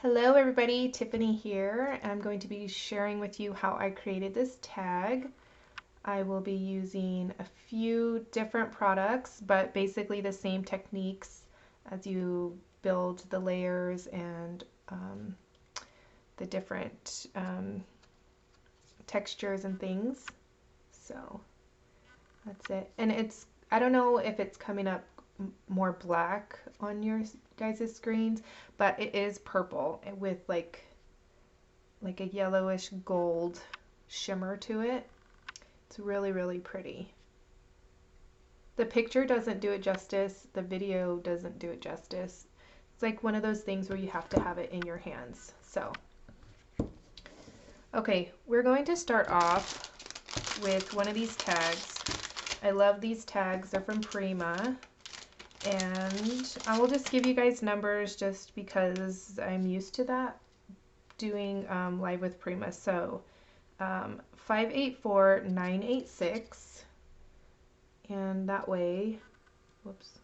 Hello everybody, Tiffany here. I'm going to be sharing with you how I created this tag. I will be using a few different products, but basically the same techniques as you build the layers and the different textures and things. So that's it. And I don't know if it's coming up more black on your guys' screens, but it is purple with like a yellowish gold shimmer to it. It's really, really pretty. The picture doesn't do it justice. The video doesn't do it justice. It's like one of those things where you have to have it in your hands. So, okay, we're going to start off with one of these tags. I love these tags. They're from Prima. And I will just give you guys numbers just because I'm used to that doing live with Prima. So 584986, and that way, whoops,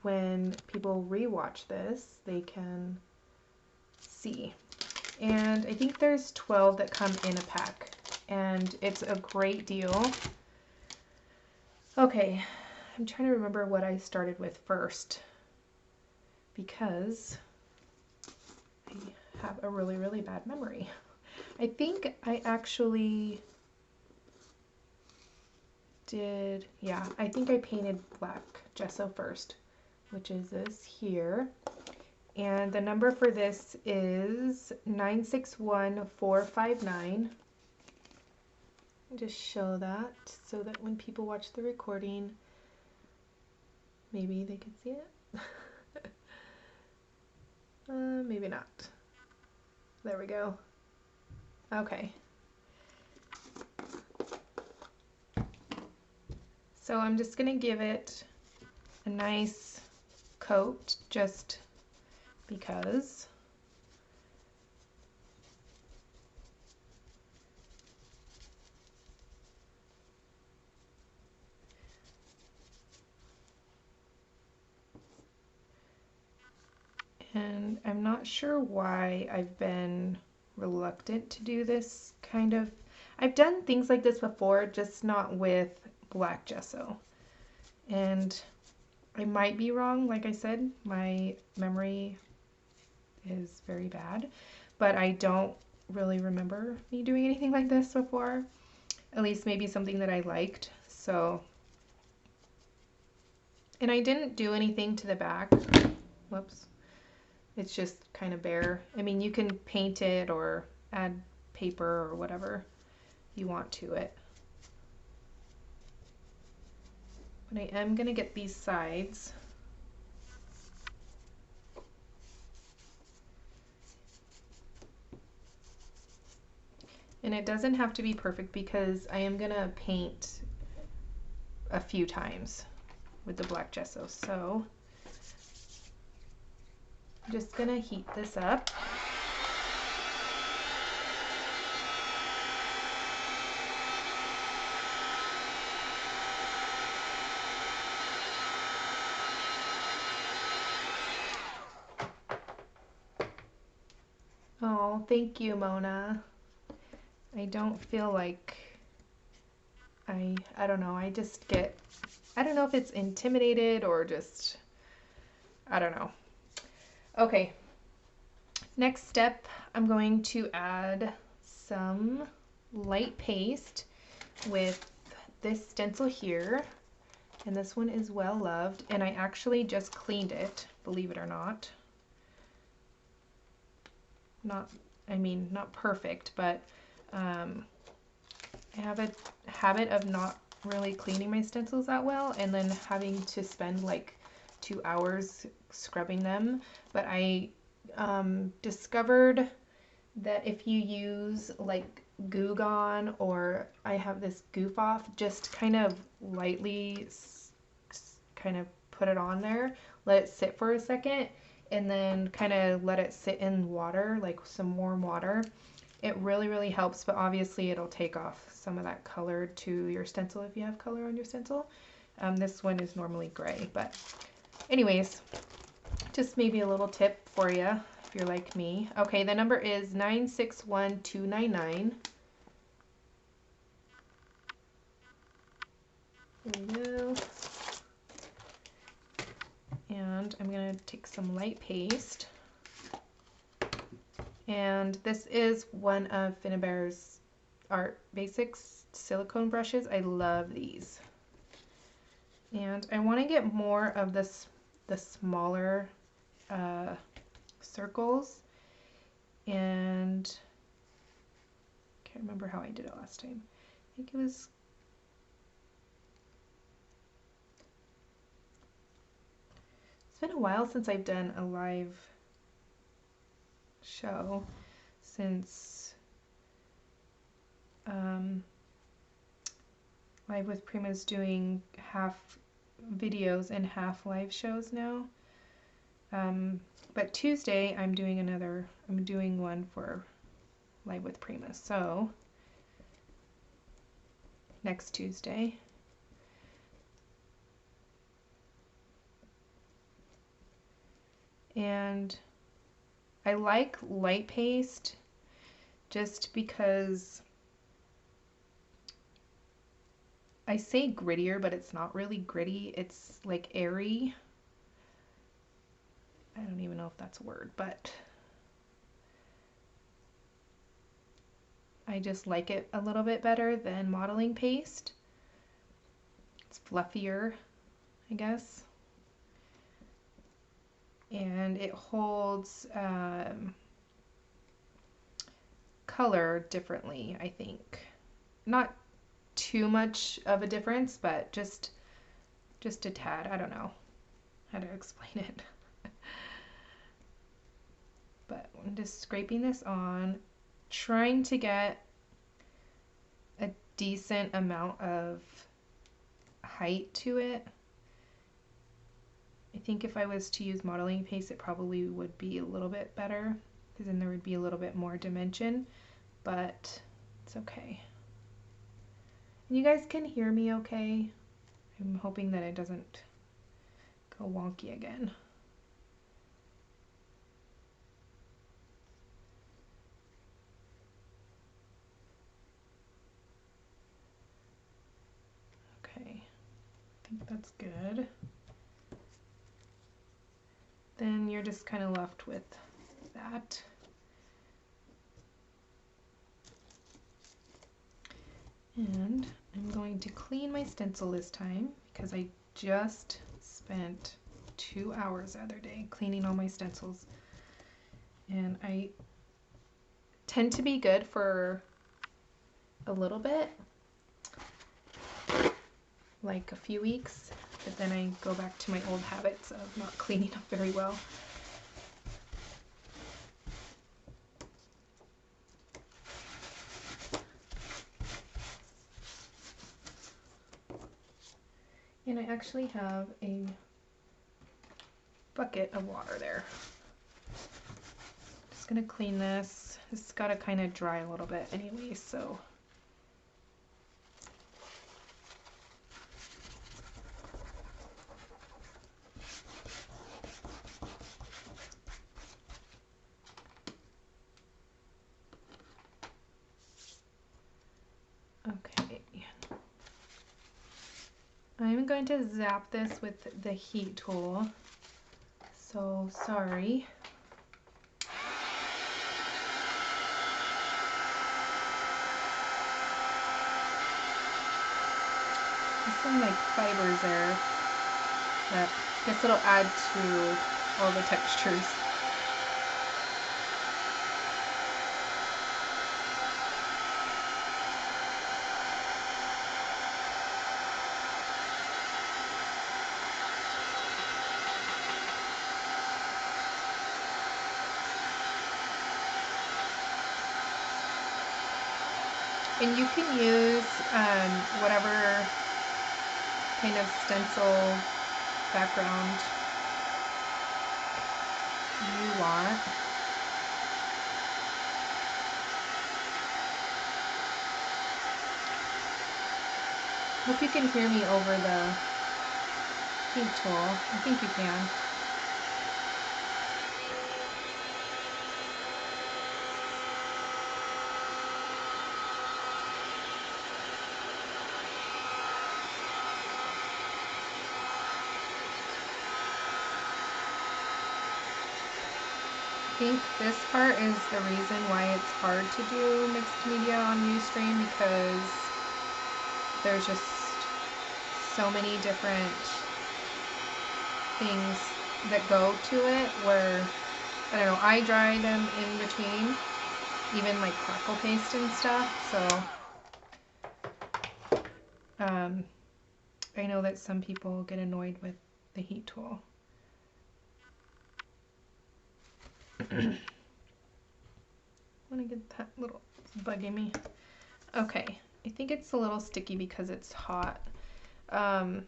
when people rewatch this, they can see. And I think there's 12 that come in a pack, and it's a great deal. Okay. I'm trying to remember what I started with first because I have a really, really bad memory. I think I actually did, yeah, I think I painted black gesso first, which is this here. And the number for this is 961459. Just show that so that when people watch the recording, maybe they can see it. Maybe not. There we go. Okay. So I'm just going to give it a nice coat just because. And I'm not sure why I've been reluctant to do this kind of. I've done things like this before, just not with black gesso. And I might be wrong, like I said, my memory is very bad, but I don't really remember me doing anything like this before. At least maybe something that I liked. So, and I didn't do anything to the back. Whoops. It's just kind of bare. I mean, you can paint it or add paper or whatever you want to it. But I am going to get these sides. And it doesn't have to be perfect because I am going to paint a few times with the black gesso. So I'm just going to heat this up. Oh, thank you, Mona. I don't feel like I don't know, I just get, I don't know if it's intimidated or just, I don't know. Okay, next step, I'm going to add some light paste with this stencil here, and this one is Well Loved, and I actually just cleaned it, believe it or not. Not perfect, but I have a habit of not really cleaning my stencils that well, and then having to spend like 2 hours scrubbing them. But I discovered that if you use like Goo Gone, or I have this Goof Off, just kind of lightly kind of put it on there, let it sit for a second, and then kind of let it sit in water, like some warm water. It really, really helps, but obviously it'll take off some of that color to your stencil if you have color on your stencil. This one is normally gray, but anyways, just maybe a little tip for you if you're like me. Okay, the number is 961299. There we go. And I'm going to take some light paste. And this is one of Finnabair's Art Basics silicone brushes. I love these. And I want to get more of this, the smaller circles. And I can't remember how I did it last time. I think it was... It's been a while since I've done a live show, since Live with Prima's doing half videos and half live shows now. But Tuesday I'm doing one for Live with Prima, so next Tuesday. And I like light paste just because I say grittier, but it's not really gritty. It's like airy. I don't even know if that's a word, but I just like it a little bit better than modeling paste. It's fluffier, I guess. And it holds color differently, I think. Not too much of a difference, but just a tad. I don't know how to explain it. But I'm just scraping this on, trying to get a decent amount of height to it. I think if I was to use modeling paste, it probably would be a little bit better, because then there would be a little bit more dimension, but it's okay. And you guys can hear me okay? I'm hoping that it doesn't go wonky again. Okay, I think that's good. Then you're just kind of left with that. And I'm going to clean my stencil this time because I just spent 2 hours the other day cleaning all my stencils. And I tend to be good for a little bit, like a few weeks, but then I go back to my old habits of not cleaning up very well. And I actually have a bucket of water there. Just gonna clean this. It's gotta kind of dry a little bit anyway, so. Okay. I'm going to zap this with the heat tool, so sorry. There's some like fibers there that I guess it'll add to all the textures. And you can use whatever kind of stencil background you want. Hope you can hear me over the heat tool. I think you can. think this part is the reason why it's hard to do mixed media on Ustream, because there's just so many different things that go to it where, I don't know, I dry them in between, even like crackle paste and stuff, so I know that some people get annoyed with the heat tool. I want to get that little, it's bugging me. Okay, I think it's a little sticky because it's hot. I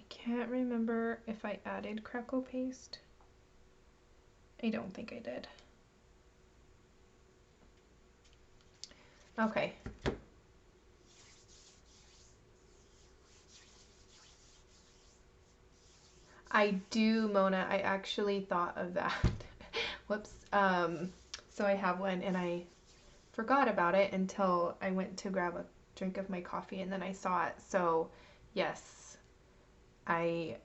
can't remember if I added crackle paste. I don't think I did. Okay. I do, Mona. I actually thought of that. Whoops. So I have one and I forgot about it until I went to grab a drink of my coffee and then I saw it. So yes, I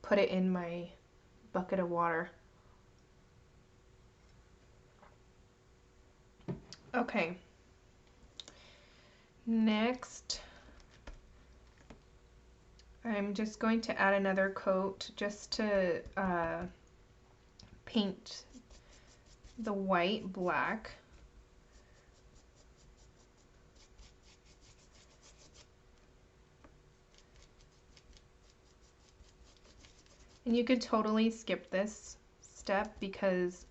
put it in my bucket of water. Okay. Next, I'm just going to add another coat just to paint the white black. And you could totally skip this step because,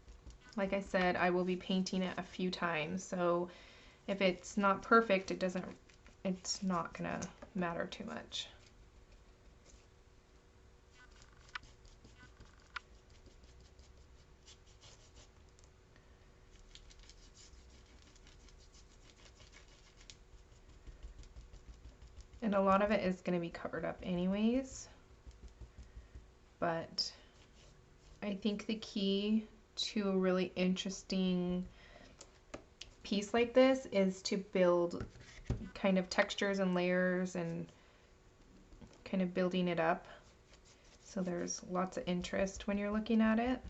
like I said, I will be painting it a few times. So if it's not perfect, it's not gonna matter too much. And a lot of it is going to be covered up anyways. But I think the key to a really interesting piece like this is to build kind of textures and layers and kind of building it up. So there's lots of interest when you're looking at it.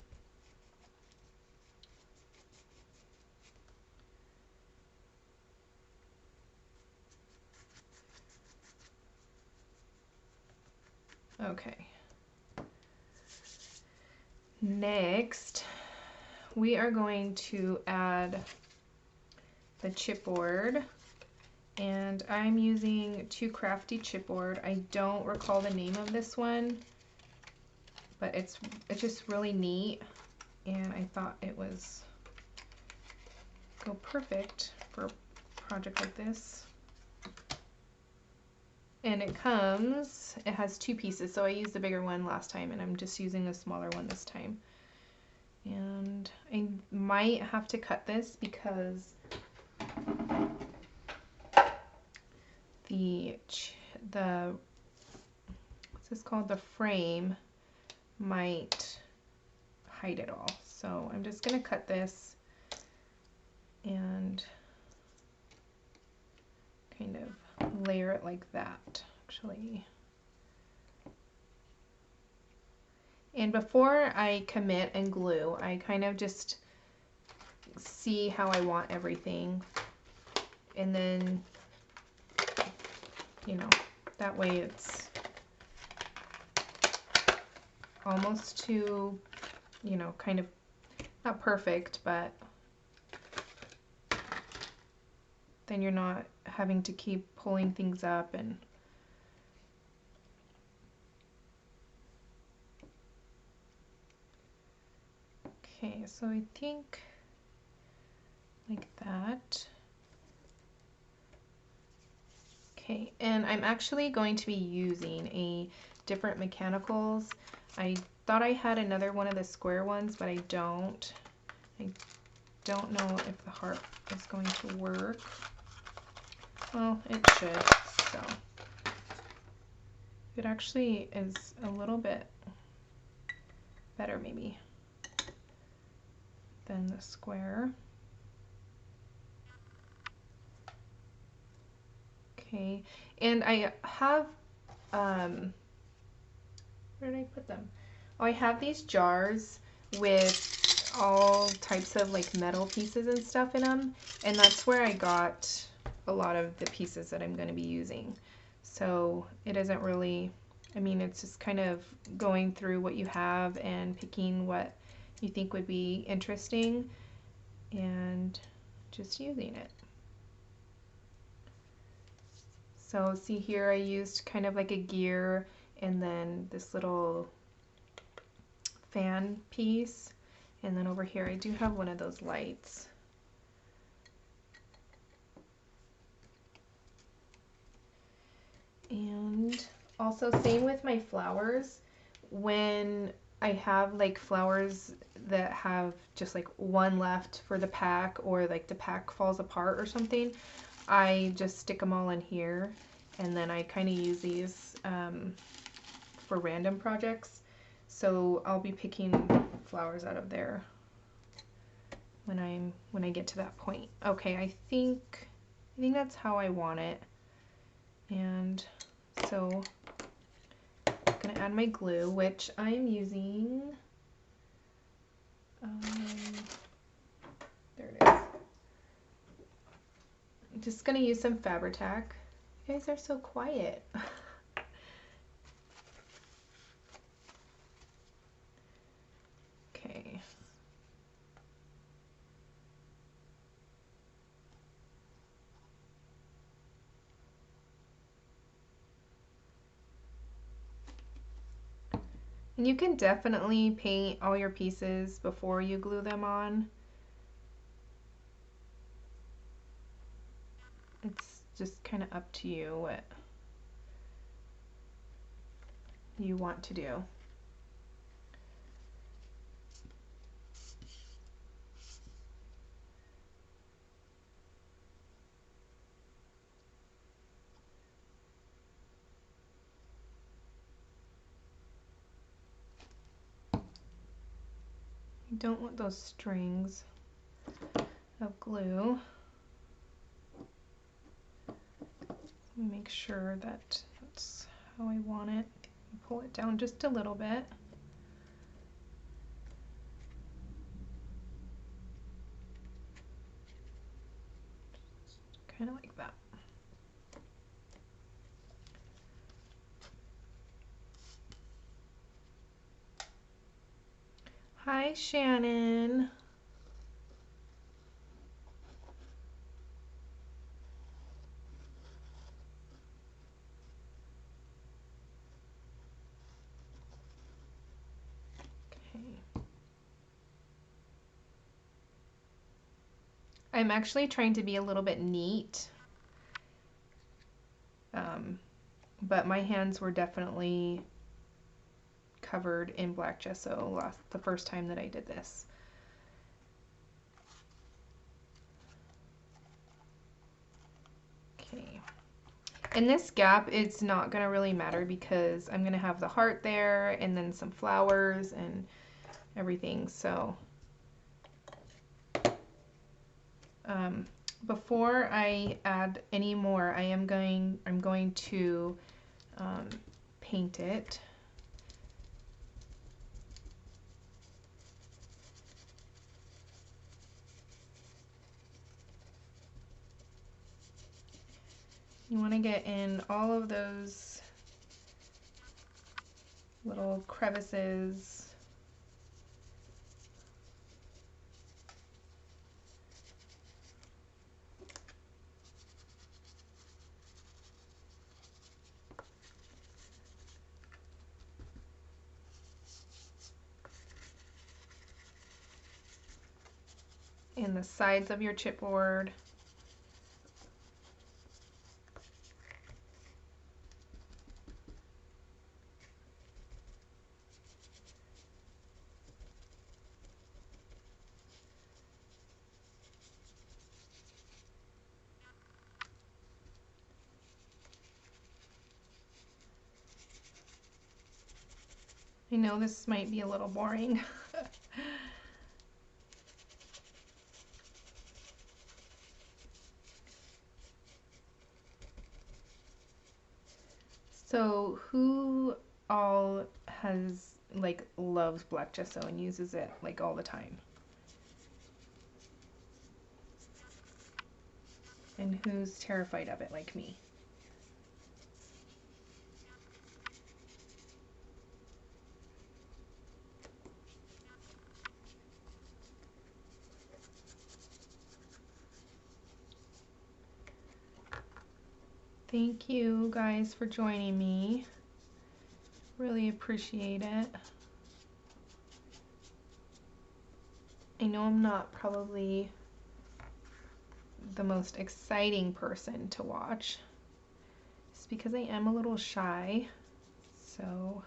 Okay. Next, we are going to add the chipboard, and I'm using Too Crafty chipboard. I don't recall the name of this one, but it's just really neat, and I thought it was go perfect for a project like this. And it has two pieces, so I used the bigger one last time and I'm just using the smaller one this time. And I might have to cut this because the what's this called, the frame might hide it all. So I'm just gonna cut this and kind of layer it like that, actually. And before I commit and glue, I kind of just see how I want everything, and then, you know, that way it's almost to, you know, kind of not perfect, but then you're not having to keep pulling things up. And okay, so I think like that. Okay, and I'm actually going to be using a different mechanicals. I thought I had another one of the square ones, but I don't. I don't know if the heart is going to work. Well, it should, so. It actually is a little bit better maybe than the square. Okay, and I have, where did I put them? I have these jars with all types of like metal pieces and stuff in them, and that's where I got a lot of the pieces that I'm going to be using. So it isn't really, I mean, it's just kind of going through what you have and picking what you think would be interesting and just using it. So see here I used kind of like a gear and then this little fan piece, and then over here I do have one of those lights. And also same with my flowers. When I have like flowers that have just like one left for the pack, or like the pack falls apart or something, I just stick them all in here, and then I kind of use these for random projects. So I'll be picking flowers out of there when I get to that point. Okay, I think that's how I want it. And so I'm gonna add my glue, which I'm using. There it is. I'm just gonna use some Fabri-Tac. You guys are so quiet. Okay. And you can definitely paint all your pieces before you glue them on. It's just kind of up to you what you want to do. You don't want those strings of glue. Make sure that that's how I want it. Pull it down just a little bit. Kind of like that. Hi, Shannon. Okay. I'm actually trying to be a little bit neat, but my hands were definitely covered in black gesso the first time that I did this. Okay. And this gap, it's not going to really matter because I'm going to have the heart there and then some flowers and everything. So before I add any more, I'm going to paint it. You want to get in all of those little crevices. In the sides of your chipboard. I know this might be a little boring. So who all has like loves black gesso and uses it like all the time. And who's terrified of it like me? Thank you guys for joining me. Really appreciate it. I know I'm not probably the most exciting person to watch. It's because I am a little shy. So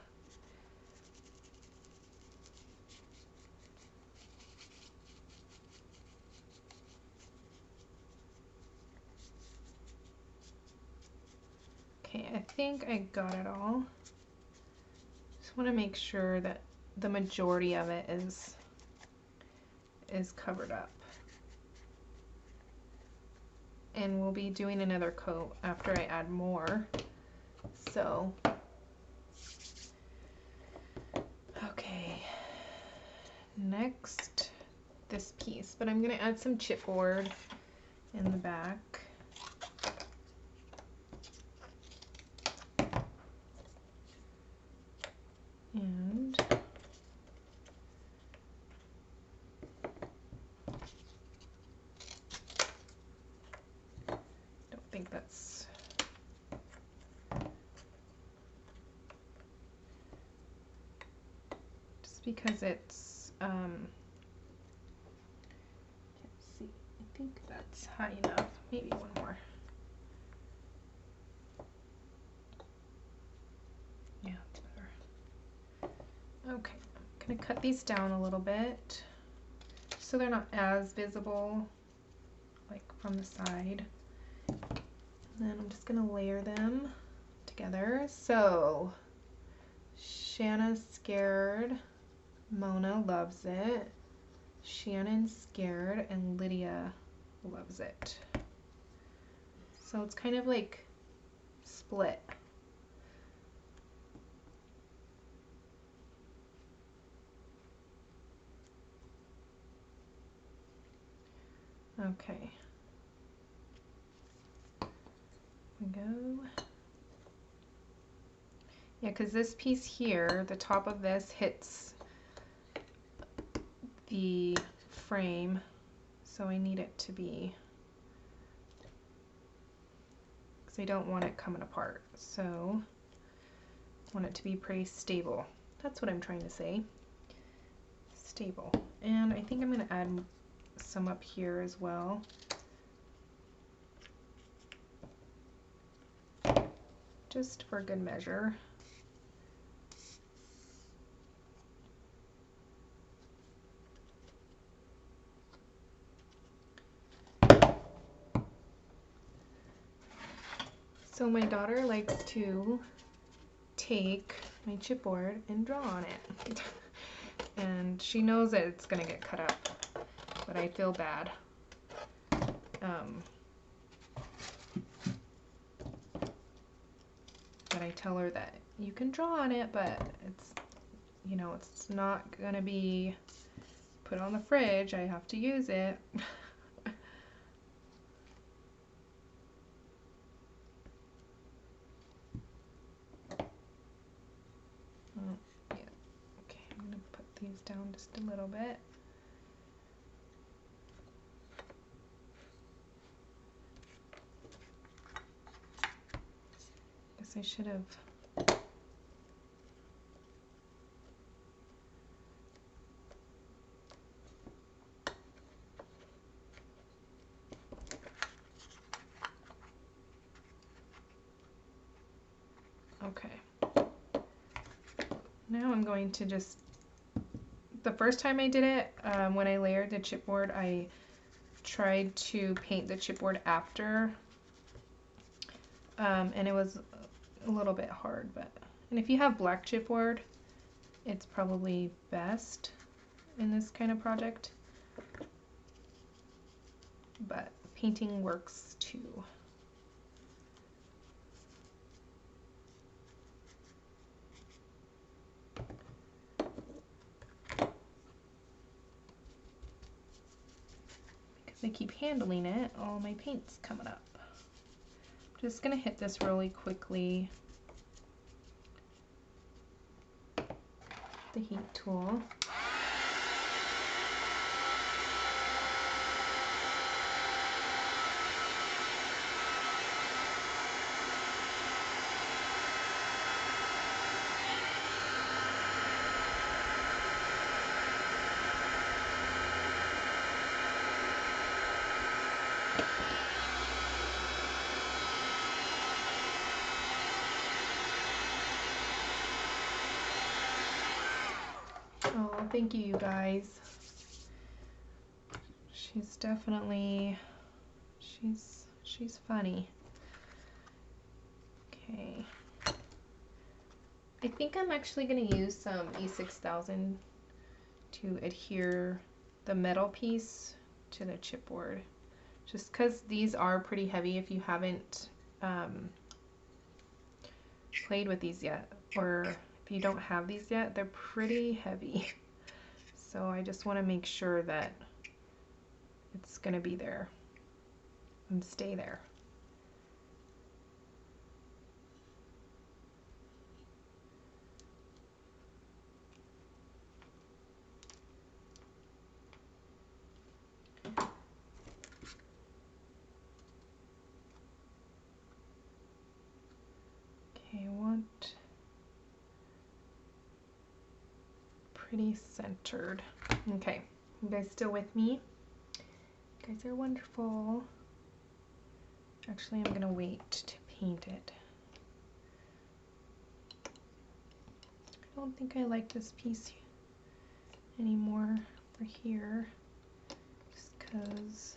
okay, I think I got it all. Just want to make sure that the majority of it is covered up. And we'll be doing another coat after I add more. So, okay, next this piece, but I'm gonna add some chipboard in the back. And don't think that's just because it's can't see. I think that's high enough. Maybe one more. Yeah, it's better. Okay, I'm gonna cut these down a little bit so they're not as visible like from the side. And then I'm just gonna layer them together. So Shanna's scared, Mona loves it, Shannon's scared, and Lydia loves it. So it's kind of like split. Okay. We go. Yeah, because this piece here, the top of this hits the frame, so I need it to be, because I don't want it coming apart, so I want it to be pretty stable. That's what I'm trying to say. Stable. And I think I'm going to add some up here as well. Just for good measure. So my daughter likes to take my chipboard and draw on it. And she knows that it's going to get cut up, but I feel bad. But I tell her that you can draw on it, but it's, you know, it's not going to be put on the fridge. I have to use it. Oh, yeah. Okay, I'm going to put these down just a little bit. Guess I should have. Okay. Now I'm going to just, the first time I did it, when I layered the chipboard, I tried to paint the chipboard after, and it was a little bit hard, but, and if you have black chipboard, it's probably best in this kind of project, but painting works too. I keep handling it, all my paint's coming up. Just gonna hit this really quickly. The heat tool. Oh, thank you, you guys. She's definitely, she's funny. Okay. I think I'm actually going to use some E6000 to adhere the metal piece to the chipboard. Just because these are pretty heavy if you haven't played with these yet, or if you don't have these yet, they're pretty heavy. So I just want to make sure that it's going to be there and stay there. Okay, I want pretty centered. Okay, you guys still with me? You guys are wonderful. Actually, I'm gonna wait to paint it. I don't think I like this piece anymore for here, just because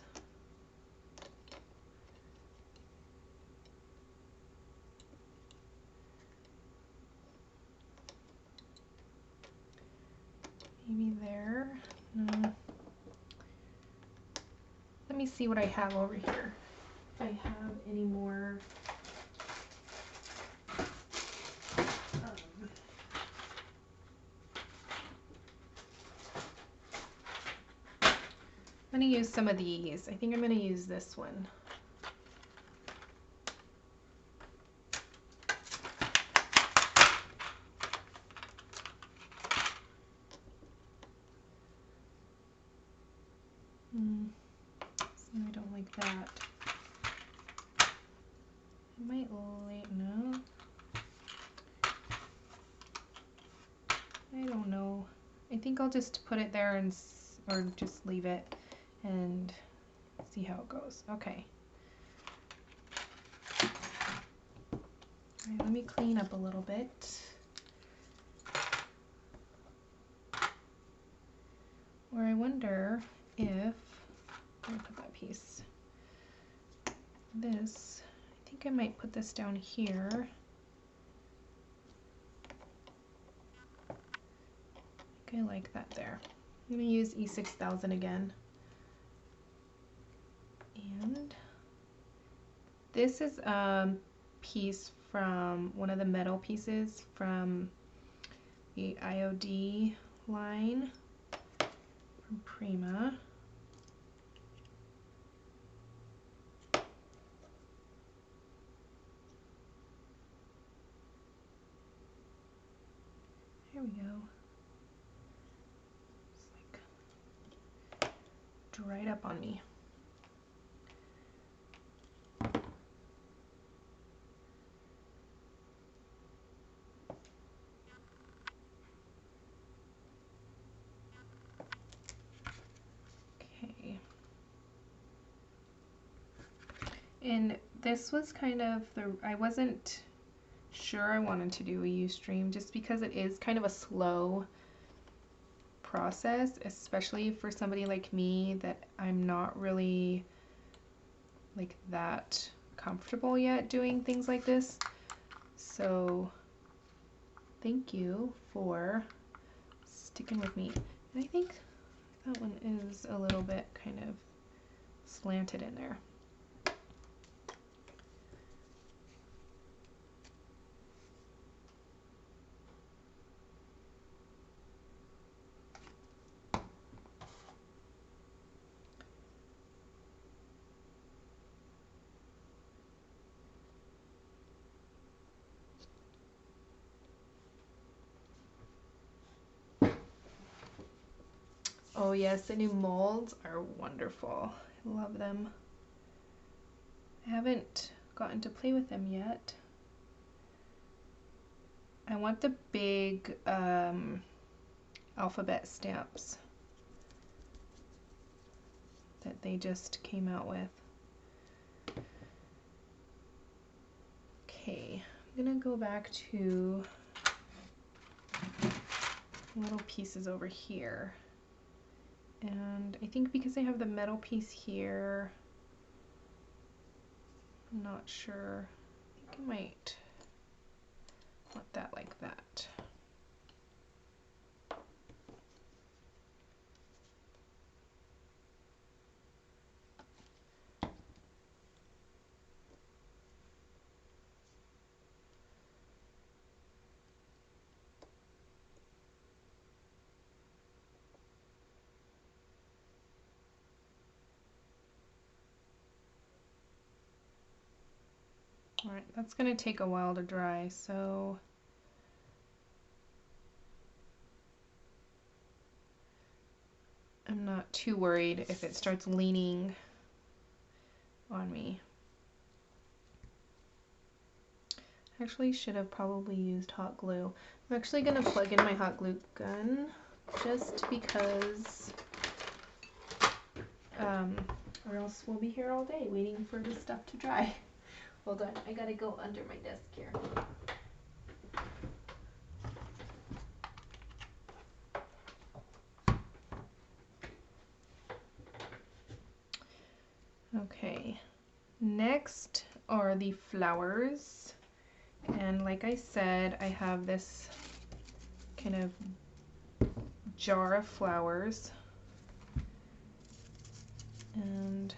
maybe there. No. Let me see what I have over here. If I have any more. I'm going to use some of these. I think I'm going to use this one. So I don't like that. I might no. I don't know. I think I'll just put it there and or just leave it and see how it goes. Okay. All right, let me clean up a little bit. Or I wonder if I'll put that piece. This, I think I might put this down here. I think I like that there. I'm going to use E6000 again. And this is a piece from one of the metal pieces from the IOD line from Prima. There we go. It's like dried up on me. Okay. And this was kind of I wasn't sure I wanted to do a Ustream just because it is kind of a slow process, especially for somebody like me that I'm not really like that comfortable yet doing things like this. So thank you for sticking with me. And I think that one is a little bit kind of slanted in there. Oh yes, the new molds are wonderful. I love them. I haven't gotten to play with them yet. I want the big alphabet stamps that they just came out with. Okay, I'm gonna go back to little pieces over here. And I think because I have the metal piece here, I'm not sure. I think I might want that like that. Alright, that's going to take a while to dry, so I'm not too worried if it starts leaning on me. Actually, should have probably used hot glue. I'm actually going to plug in my hot glue gun just because, or else we'll be here all day waiting for this stuff to dry. Hold on, I gotta go under my desk here. Okay, next are the flowers. And like I said, I have this kind of jar of flowers. And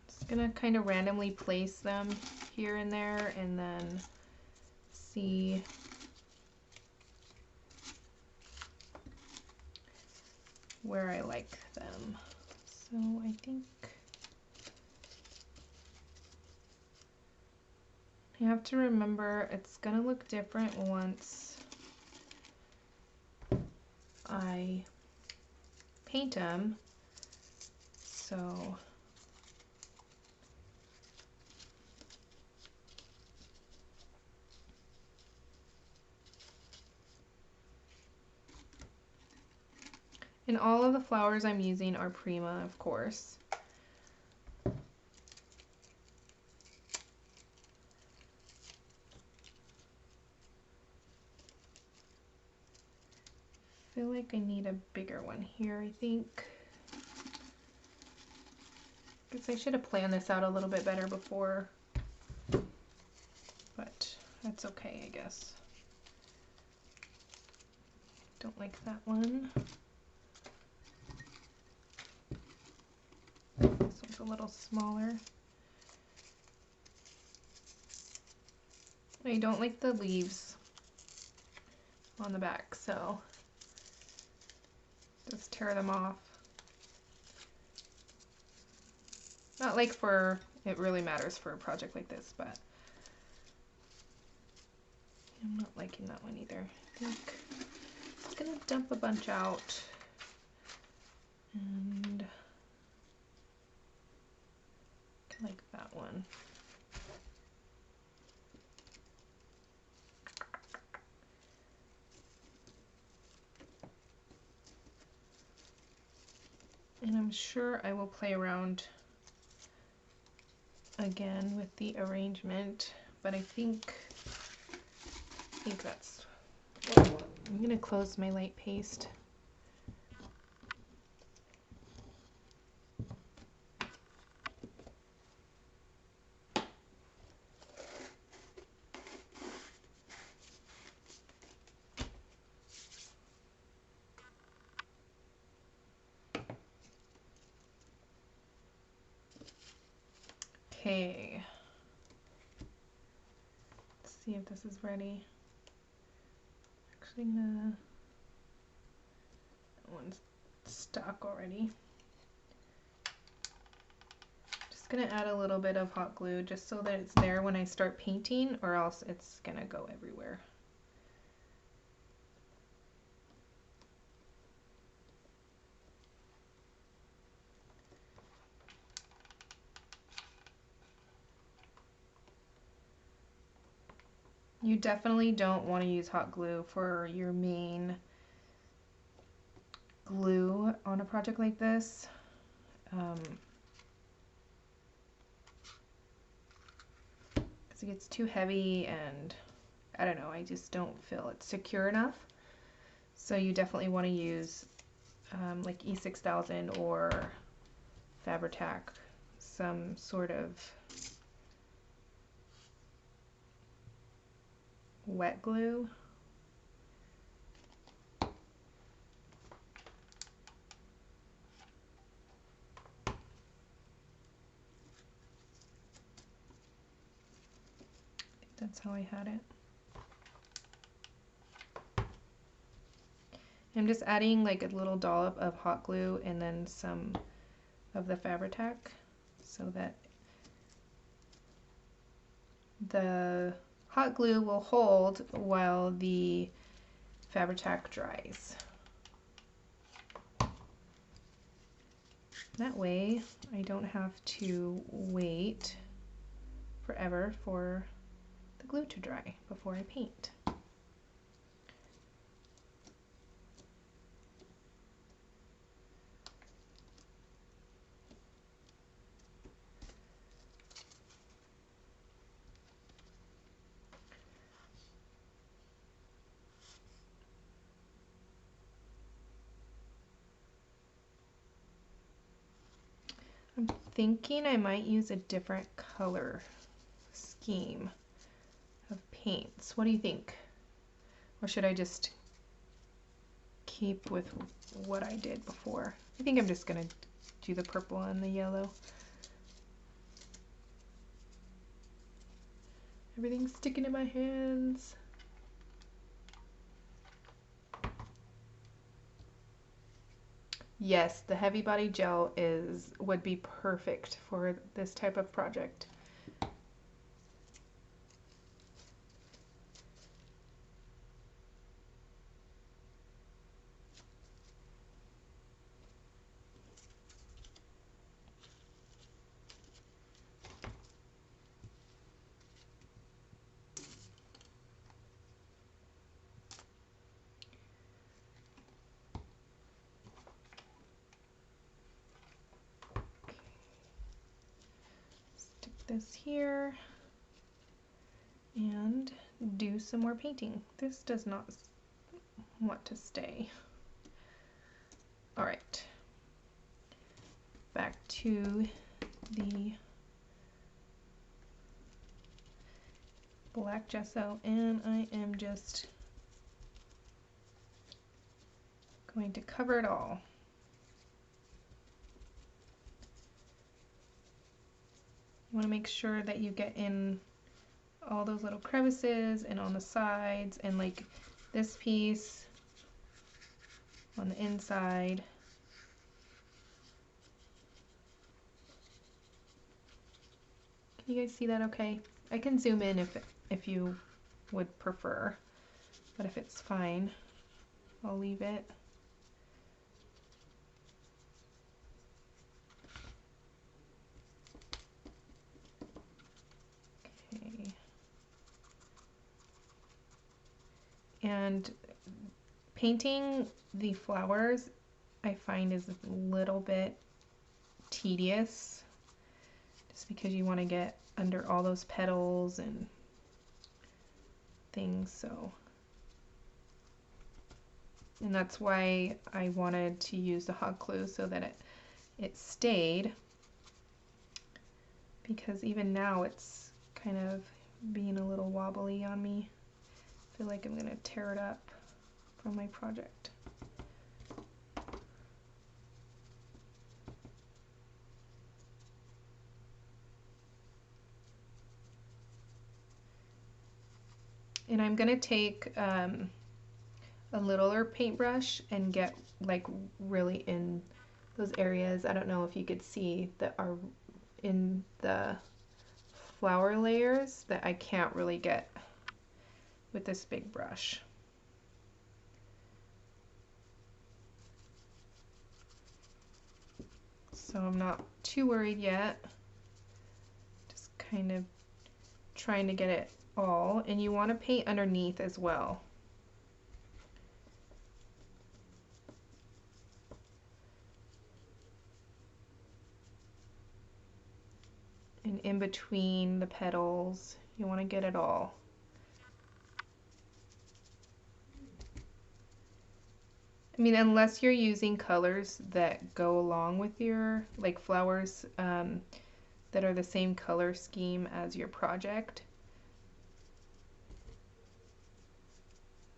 just gonna kind of randomly place them here and there and then see where I like them. So I think you have to remember it's gonna look different once I paint them. So and all of the flowers I'm using are Prima, of course. I feel like I need a bigger one here, I think. Guess I should have planned this out a little bit better before, but that's okay, I guess. Don't like that one. This one's a little smaller. I don't like the leaves on the back, so just tear them off. Not like for, it really matters for a project like this, but I'm not liking that one either. I think I'm gonna dump a bunch out and like that one. And I'm sure I will play around again with the arrangement, but I think that's, I'm gonna close my light paste. Okay, let's see if this is ready. Actually, no, that one's stuck already. Just gonna add a little bit of hot glue just so that it's there when I start painting, or else it's gonna go everywhere. You definitely don't want to use hot glue for your main glue on a project like this. Because it gets too heavy and I don't know, I just don't feel it's secure enough. So you definitely want to use like E6000 or Fabri-Tac, some sort of wet glue. That's how I had it. I'm just adding like a little dollop of hot glue and then some of the Fabri-Tac so that the hot glue will hold while the Fabri-Tac dries. That way I don't have to wait forever for the glue to dry before I paint. I'm thinking I might use a different color scheme of paints. What do you think? Or should I just keep with what I did before? I think I'm just gonna do the purple and the yellow. Everything's sticking in my hands. Yes, the heavy body gel would be perfect for this type of project. This here and do some more painting. This does not want to stay. All right, back to the black gesso, and I am just going to cover it all. You want to make sure that you get in all those little crevices and on the sides, and like this piece on the inside. Can you guys see that okay? I can zoom in if you would prefer, but if it's fine, I'll leave it. Okay. And painting the flowers I find is a little bit tedious, just because you want to get under all those petals and things, so. And that's why I wanted to use the hot glue so that it stayed, because even now it's kind of being a little wobbly on me. I feel like I'm gonna tear it up from my project. And I'm gonna take a littler paintbrush and get like really in those areas. I don't know if you could see that are in the flower layers that I can't really get with this big brush. So I'm not too worried yet. Just kind of trying to get it all. And you want to paint underneath as well. And in between the petals, you want to get it all. I mean, unless you're using colors that go along with your, like flowers that are the same color scheme as your project,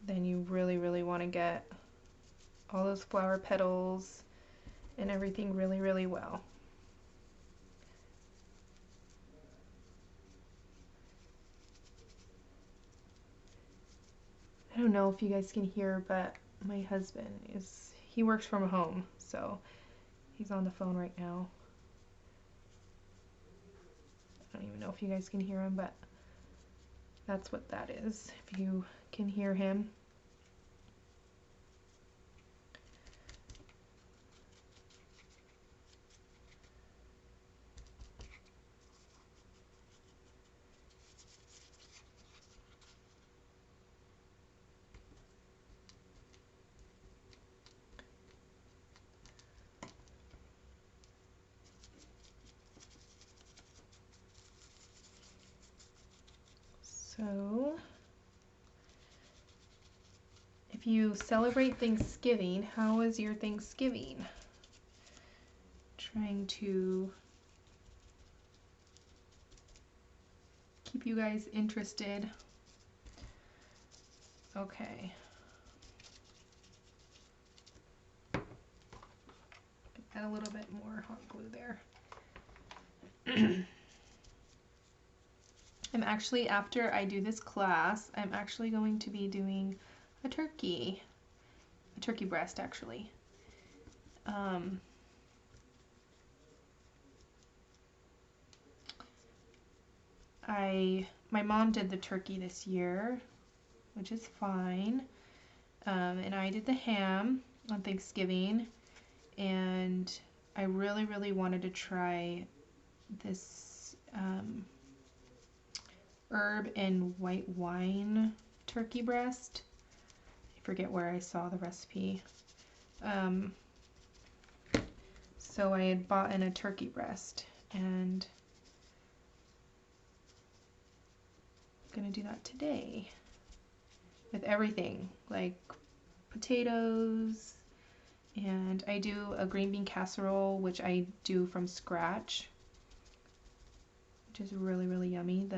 then you really, really want to get all those flower petals and everything really, really well. I don't know if you guys can hear, but my husband he works from home, so he's on the phone right now. I don't even know if you guys can hear him, but that's what that is, if you can hear him. So, if you celebrate Thanksgiving, how was your Thanksgiving? Trying to keep you guys interested. Okay. Add a little bit more hot glue there. I'm actually, after I do this class, I'm actually going to be doing a turkey breast actually. My mom did the turkey this year, which is fine, and I did the ham on Thanksgiving, and I really, really wanted to try this herb and white wine turkey breast. I forget where I saw the recipe. So I had bought in a turkey breast, and I'm gonna do that today with everything, like potatoes, and I do a green bean casserole, which I do from scratch, which is really, really yummy.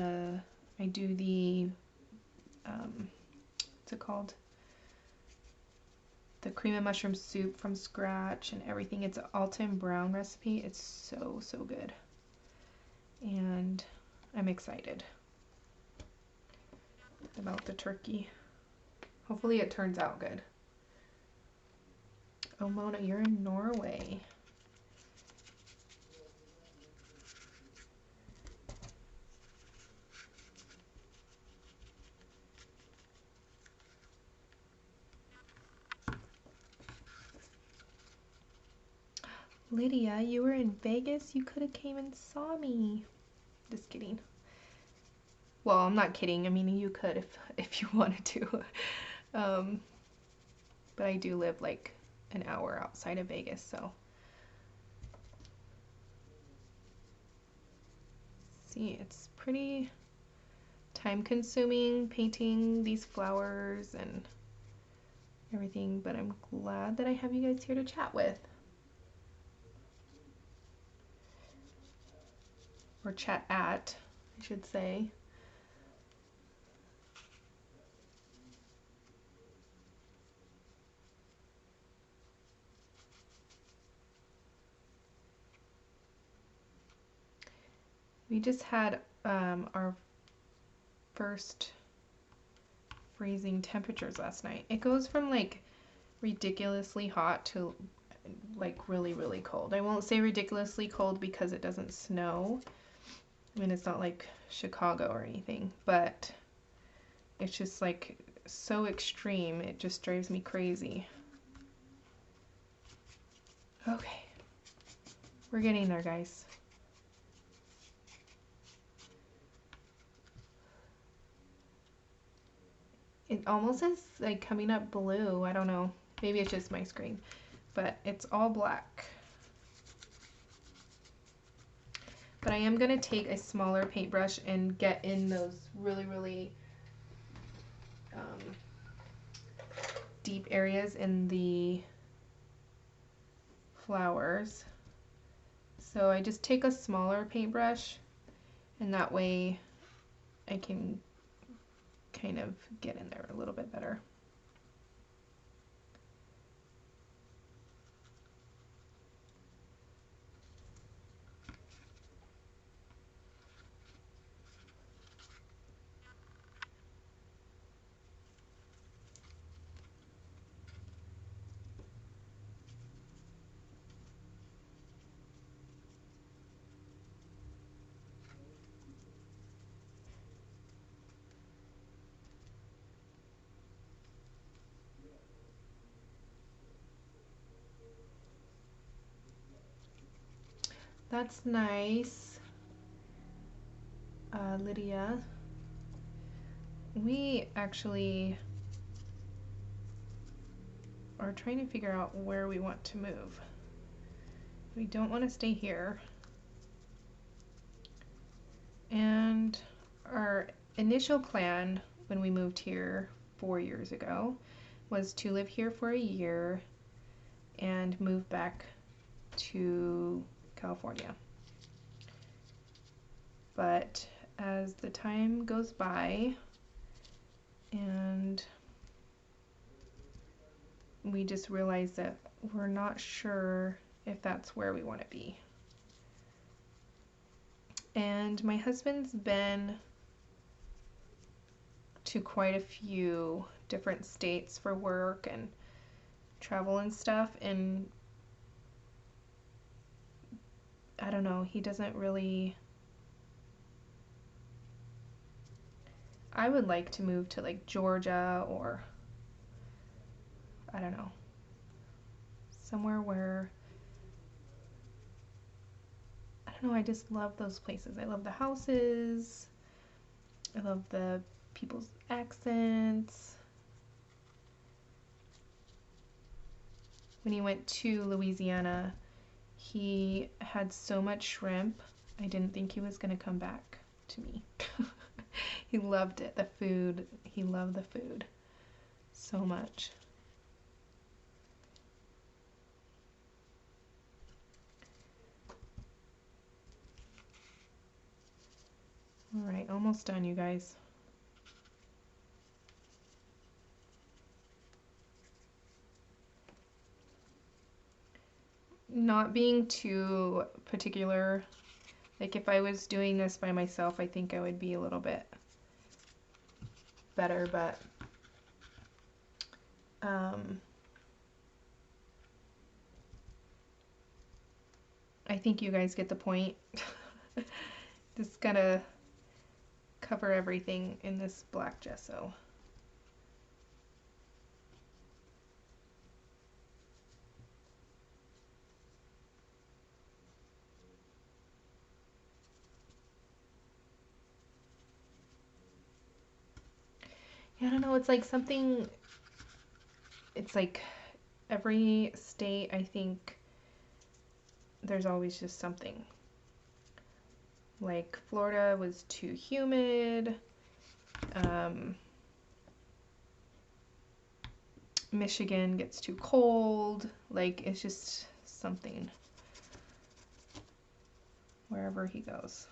I do the what's it called? The cream and mushroom soup from scratch and everything. It's an Alton Brown recipe. It's so, so good. And I'm excited about the turkey. Hopefully it turns out good. Oh, Mona, you're in Norway. Lydia, you were in Vegas? You could have came and saw me. Just kidding. Well, I'm not kidding. I mean, you could if you wanted to. But I do live like an hour outside of Vegas, so. See, it's pretty time consuming painting these flowers and everything, but I'm glad that I have you guys here to chat with. Or chat at, I should say. We just had our first freezing temperatures last night. It goes from like ridiculously hot to like really, really cold. I won't say ridiculously cold because it doesn't snow. I mean, it's not like Chicago or anything, but it's just like so extreme. It just drives me crazy. Okay. We're getting there, guys. It almost is like coming up blue. I don't know. Maybe it's just my screen, but it's all black. But I am going to take a smaller paintbrush and get in those really, really deep areas in the flowers. So I just take a smaller paintbrush, and that way I can kind of get in there a little bit better. That's nice, Lydia. We actually are trying to figure out where we want to move. We don't want to stay here. And our initial plan when we moved here 4 years ago was to live here for a year and move back to California. But as the time goes by and we just realized that we're not sure if that's where we want to be. And my husband's been to quite a few different states for work and travel and stuff, and I don't know, he doesn't really. I would like to move to like Georgia or I don't know, somewhere where I don't know, I just love those places. I love the houses. I love the people's accents. When he went to Louisiana, he had so much shrimp, I didn't think he was going to come back to me. He loved it. The food, he loved the food so much. All right, almost done, you guys. Not being too particular. Like if I was doing this by myself, I think I would be a little bit better, but I think you guys get the point. Just gotta cover everything in this black gesso. Yeah, I don't know, it's like something, it's like every state, I think there's always just something. Like Florida was too humid. Michigan gets too cold. Like it's just something wherever he goes.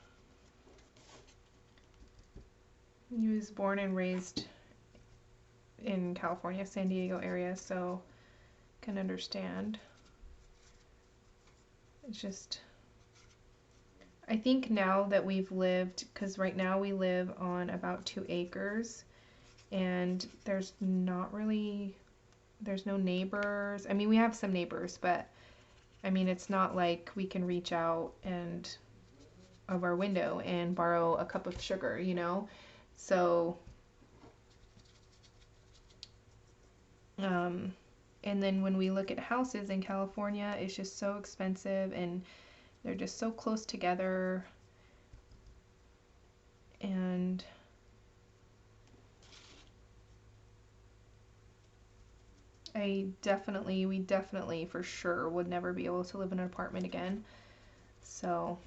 He was born and raised in California, San Diego area, so can understand. It's just, I think now that we've lived, because right now we live on about 2 acres, and there's not really, there's no neighbors. I mean, we have some neighbors, but I mean, it's not like we can reach out and of our window and borrow a cup of sugar, you know? So, and then when we look at houses in California, it's just so expensive and they're just so close together. And we definitely for sure would never be able to live in an apartment again. So,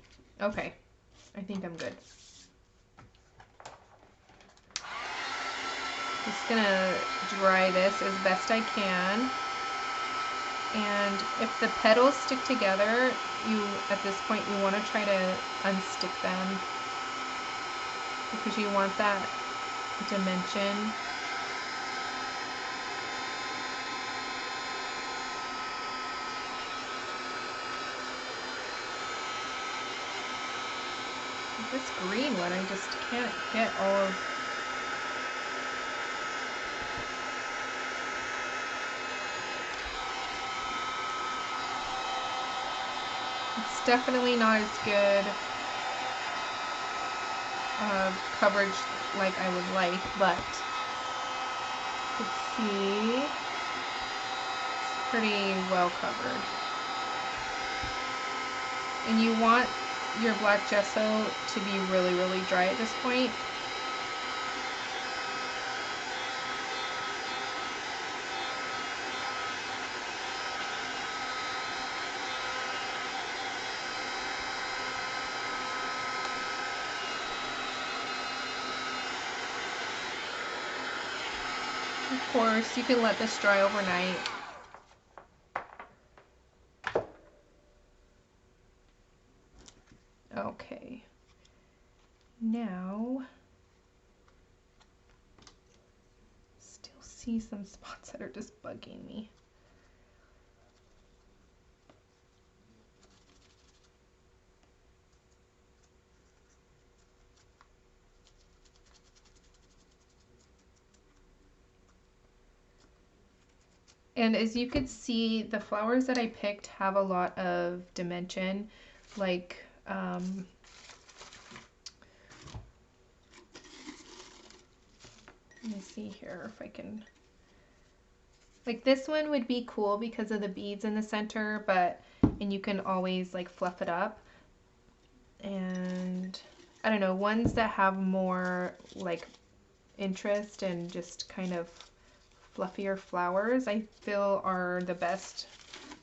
okay, I think I'm good. Just gonna dry this as best I can. And if the petals stick together, at this point you want to try to unstick them because you want that dimension. This green one, I just can't get all of. It's definitely not as good coverage like I would like, but you can see it's pretty well covered. And you want your black gesso to be really, really dry at this point. Of course, you can let this dry overnight. Okay. Now, still see some spots that are just bugging me. And as you could see, the flowers that I picked have a lot of dimension. Like, let me see here if I can. Like this one would be cool because of the beads in the center, and you can always like fluff it up. And I don't know, ones that have more like interest and just kind of fluffier flowers, I feel are the best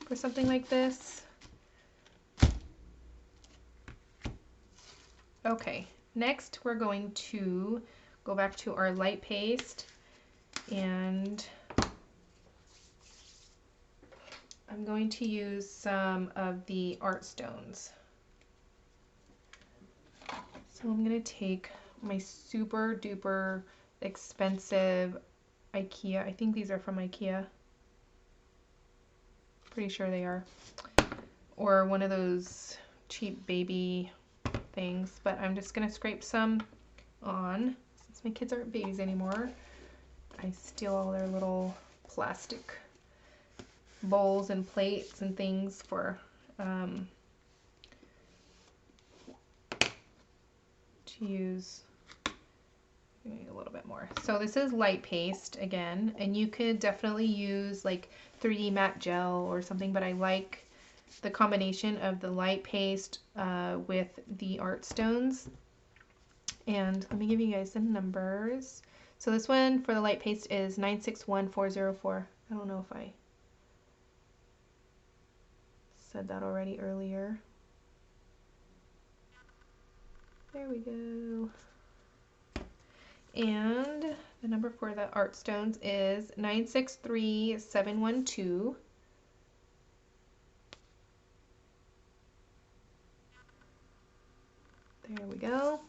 for something like this. Okay, next we're going to go back to our light paste, and I'm going to use some of the art stones. So I'm going to take my super duper expensive IKEA, I think these are from IKEA, pretty sure they are, or one of those cheap baby things, but I'm just gonna scrape some on. Since my kids aren't babies anymore, I steal all their little plastic bowls and plates and things for to use. A little bit more. So this is light paste again, and you could definitely use like 3D matte gel or something, but I like the combination of the light paste with the art stones. And let me give you guys the numbers. So this one for the light paste is 961404. I don't know if I said that already earlier. There we go. And the number for the art stones is 963712. There we go.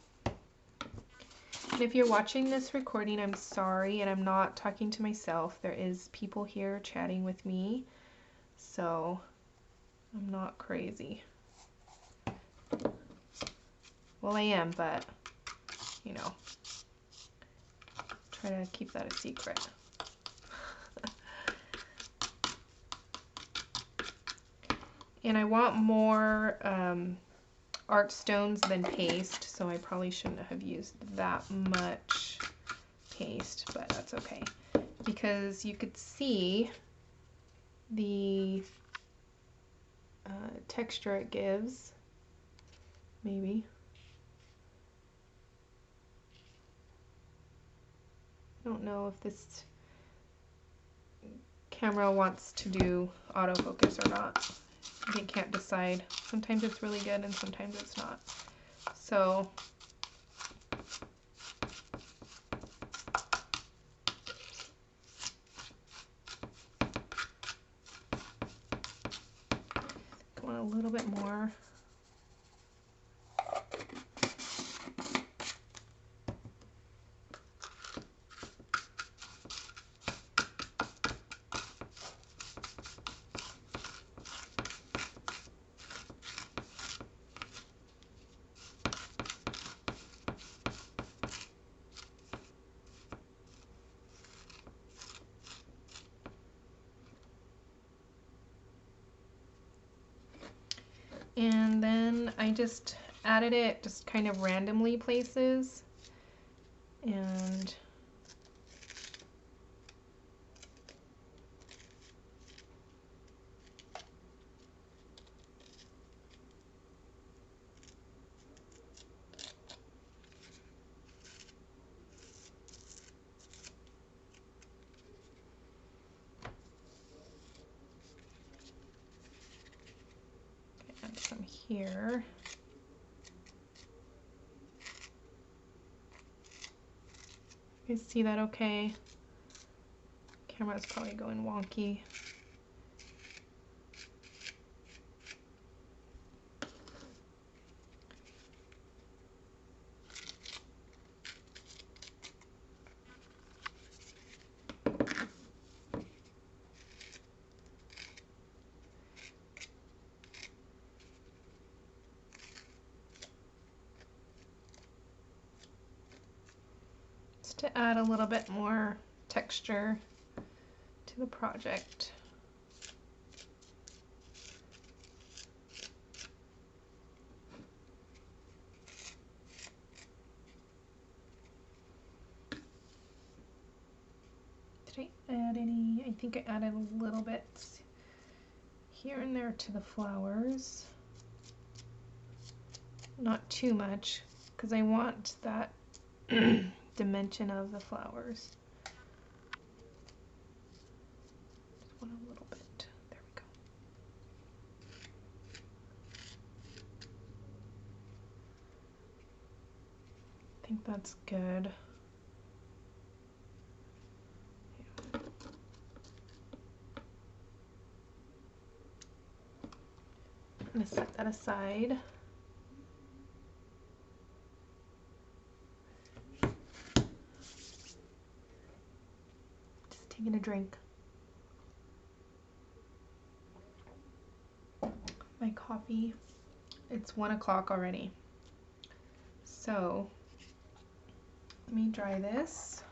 And if you're watching this recording, I'm sorry, and I'm not talking to myself. There is people here chatting with me, so I'm not crazy. Well, I am, but, you know, try to keep that a secret. And I want more art stones than paste, so I probably shouldn't have used that much paste, but that's okay. Because you could see the texture it gives, maybe. I don't know if this camera wants to do autofocus or not. I can't decide. Sometimes it's really good and sometimes it's not. So go on a little bit more. And then I just added it just kind of randomly places, and add some here. You guys see that okay? Camera's probably going wonky. To add a little bit more texture to the project. Did I add any? I think I added a little bit here and there to the flowers. Not too much, because I want that dimension of the flowers. Just want a little bit. There we go. I think that's good. Yeah. I'm going to set that aside. Taking a drink. My coffee. It's 1 o'clock already. So let me dry this.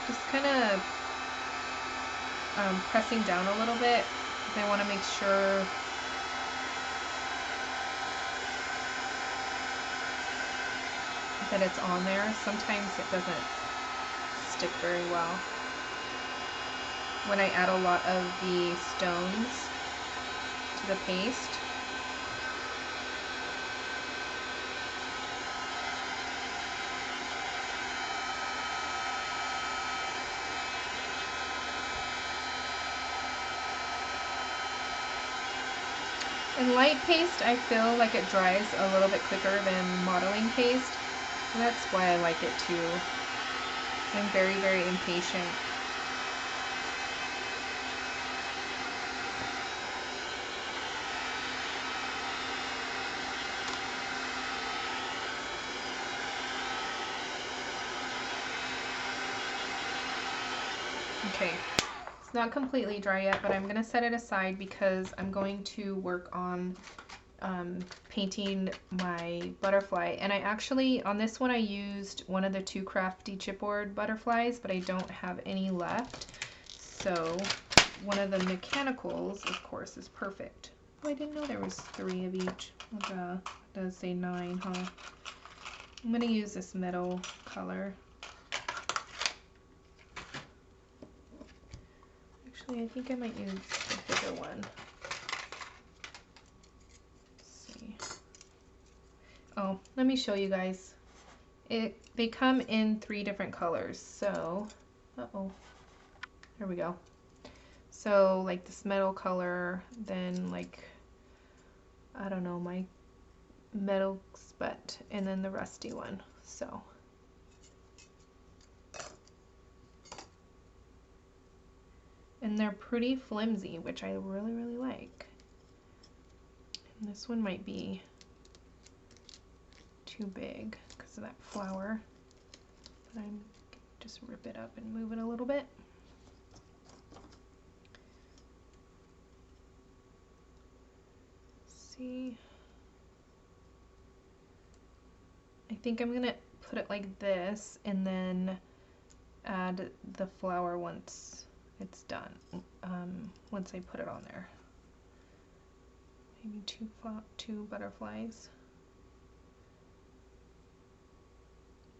Just kind of pressing down a little bit because I want to make sure that it's on there. Sometimes it doesn't stick very well when I add a lot of the stones to the paste. In light paste, I feel like it dries a little bit quicker than modeling paste. And that's why I like it too. I'm very, very impatient. Okay, it's not completely dry yet, but I'm going to set it aside because I'm going to work on painting my butterfly. And I actually, on this one, I used one of the 2 crafty chipboard butterflies, but I don't have any left. So one of the mechanicals, of course, is perfect. Oh, I didn't know there was 3 of each. It does say 9, huh? I'm going to use this metal color. Actually, I think I might use the bigger one. Let's see. Oh, let me show you guys. They come in 3 different colors, so, there we go. So, like this metal color, then like, I don't know, my metal sput, and then the rusty one, so. And they're pretty flimsy, which I really, really like. And this one might be too big because of that flower, but I'm just rip it up and move it a little bit. See, I think I'm gonna put it like this and then add the flower once it's done, once I put it on there. Maybe two butterflies.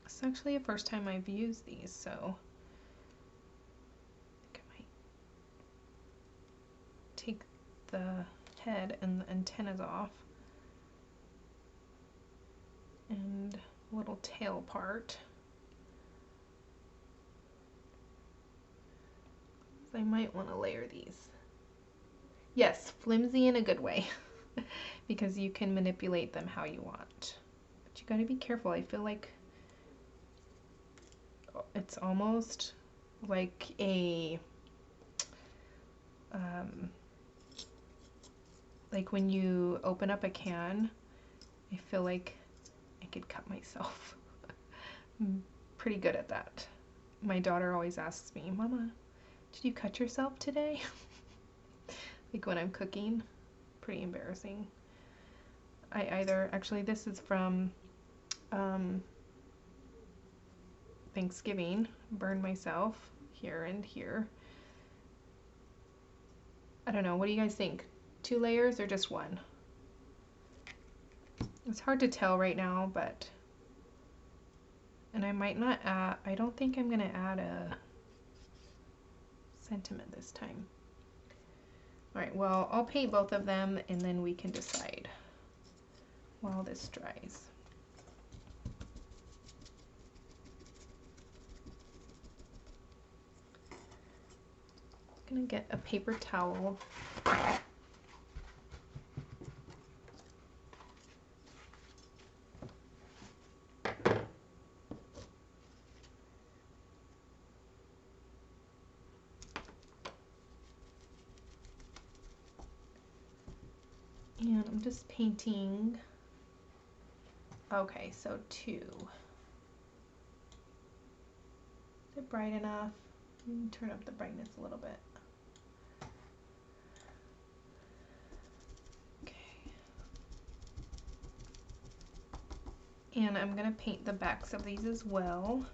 It's actually the first time I've used these, so I think I might take the head and the antennas off and a little tail part. I might want to layer these. Yes, flimsy in a good way because you can manipulate them how you want. But you gotta be careful. I feel like it's almost like a like when you open up a can, I feel like I could cut myself. I'm pretty good at that. My daughter always asks me, Mama, did you cut yourself today? Like when I'm cooking. Pretty embarrassing. Actually this is from Thanksgiving. Burned myself here and here. I don't know, what do you guys think? 2 layers or just 1? It's hard to tell right now, but, and I might not add, I don't think I'm gonna add a sentiment this time. Alright, well, I'll paint both of them and then we can decide while this dries. I'm gonna get a paper towel. And I'm just painting. Okay, so 2. Is it bright enough? Let me turn up the brightness a little bit. Okay. And I'm gonna paint the backs of these as well.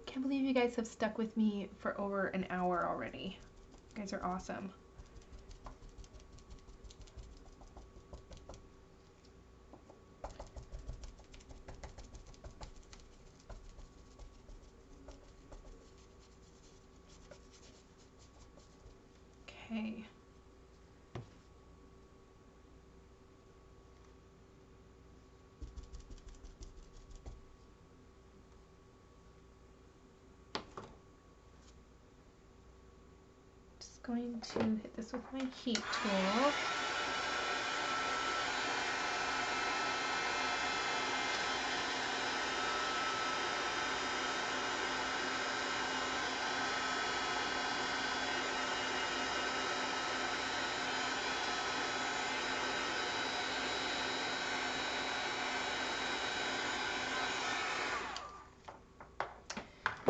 Can't believe you guys have stuck with me for over an hour already. You guys are awesome. Okay. Just going to hit this with my heat tool.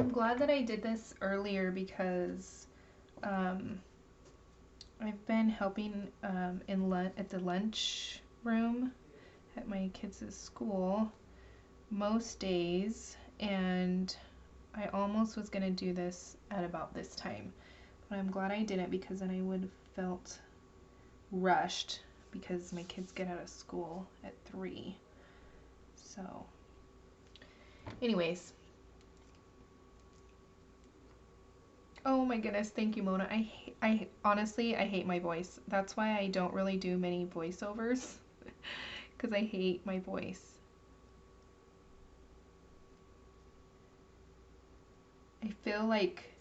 I'm glad that I did this earlier because I've been helping at the lunch room at my kids' school most days, and I almost was gonna do this at about this time, but I'm glad I didn't because then I would have felt rushed because my kids get out of school at 3. So anyways, oh my goodness, thank you, Mona. I honestly, I hate my voice. That's why I don't really do many voiceovers because I hate my voice. I feel like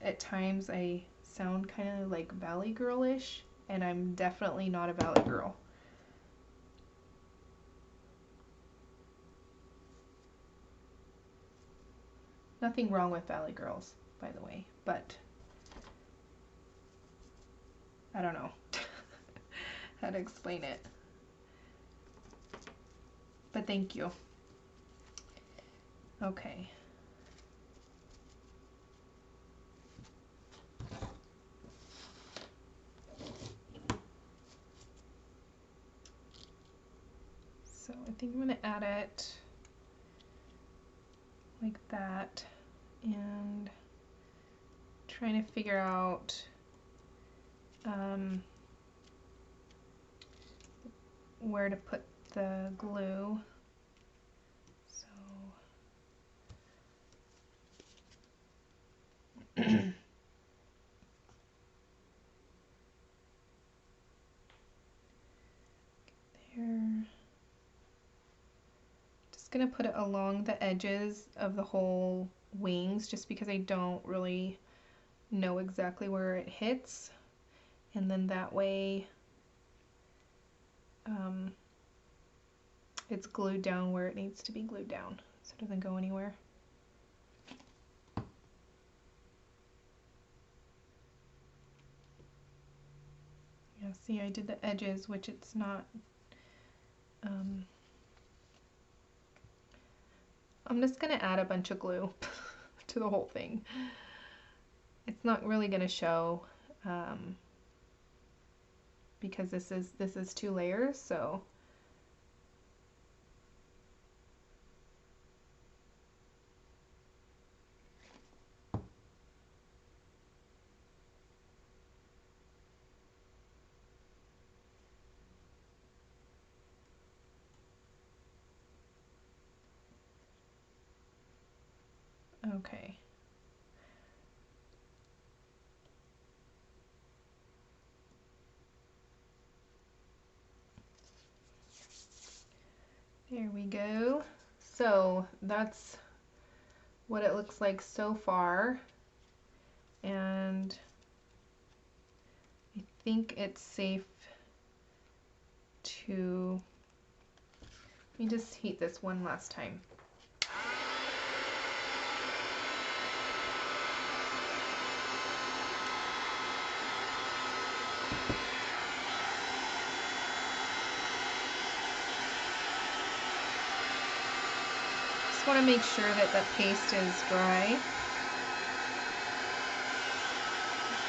at times I sound kind of like Valley Girl-ish, and I'm definitely not a Valley Girl. Nothing wrong with Valley Girls, by the way, but I don't know how to explain it. But thank you. Okay. So I think I'm going to add it like that, and trying to figure out where to put the glue. So there. Just gonna put it along the edges of the whole wings just because I don't really know exactly where it hits, and then that way it's glued down where it needs to be glued down so it doesn't go anywhere. Yeah, see, I did the edges, which it's not I'm just gonna add a bunch of glue to the whole thing. It's not really gonna show because this is 2 layers, so okay. There we go. So that's what it looks like so far, and I think it's safe to, let me just heat this one last time. Just want to make sure that the paste is dry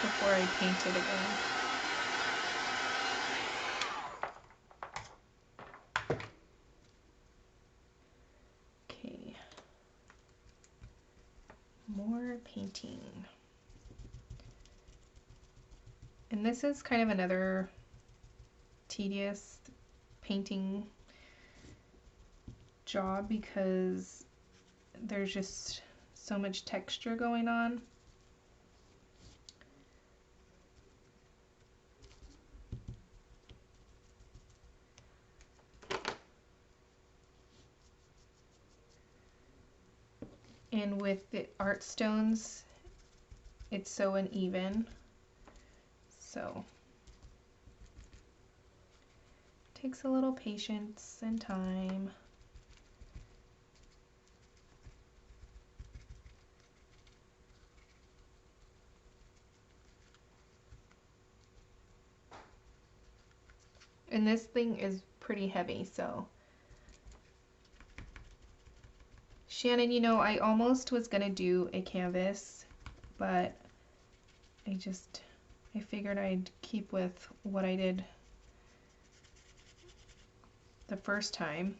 before I paint it again. Okay, more painting. And this is kind of another tedious painting job because there's just so much texture going on. And with the art stones, it's so uneven. So it takes a little patience and time. And this thing is pretty heavy, so Shannon, you know, I almost was gonna do a canvas, but I figured I'd keep with what I did the first time,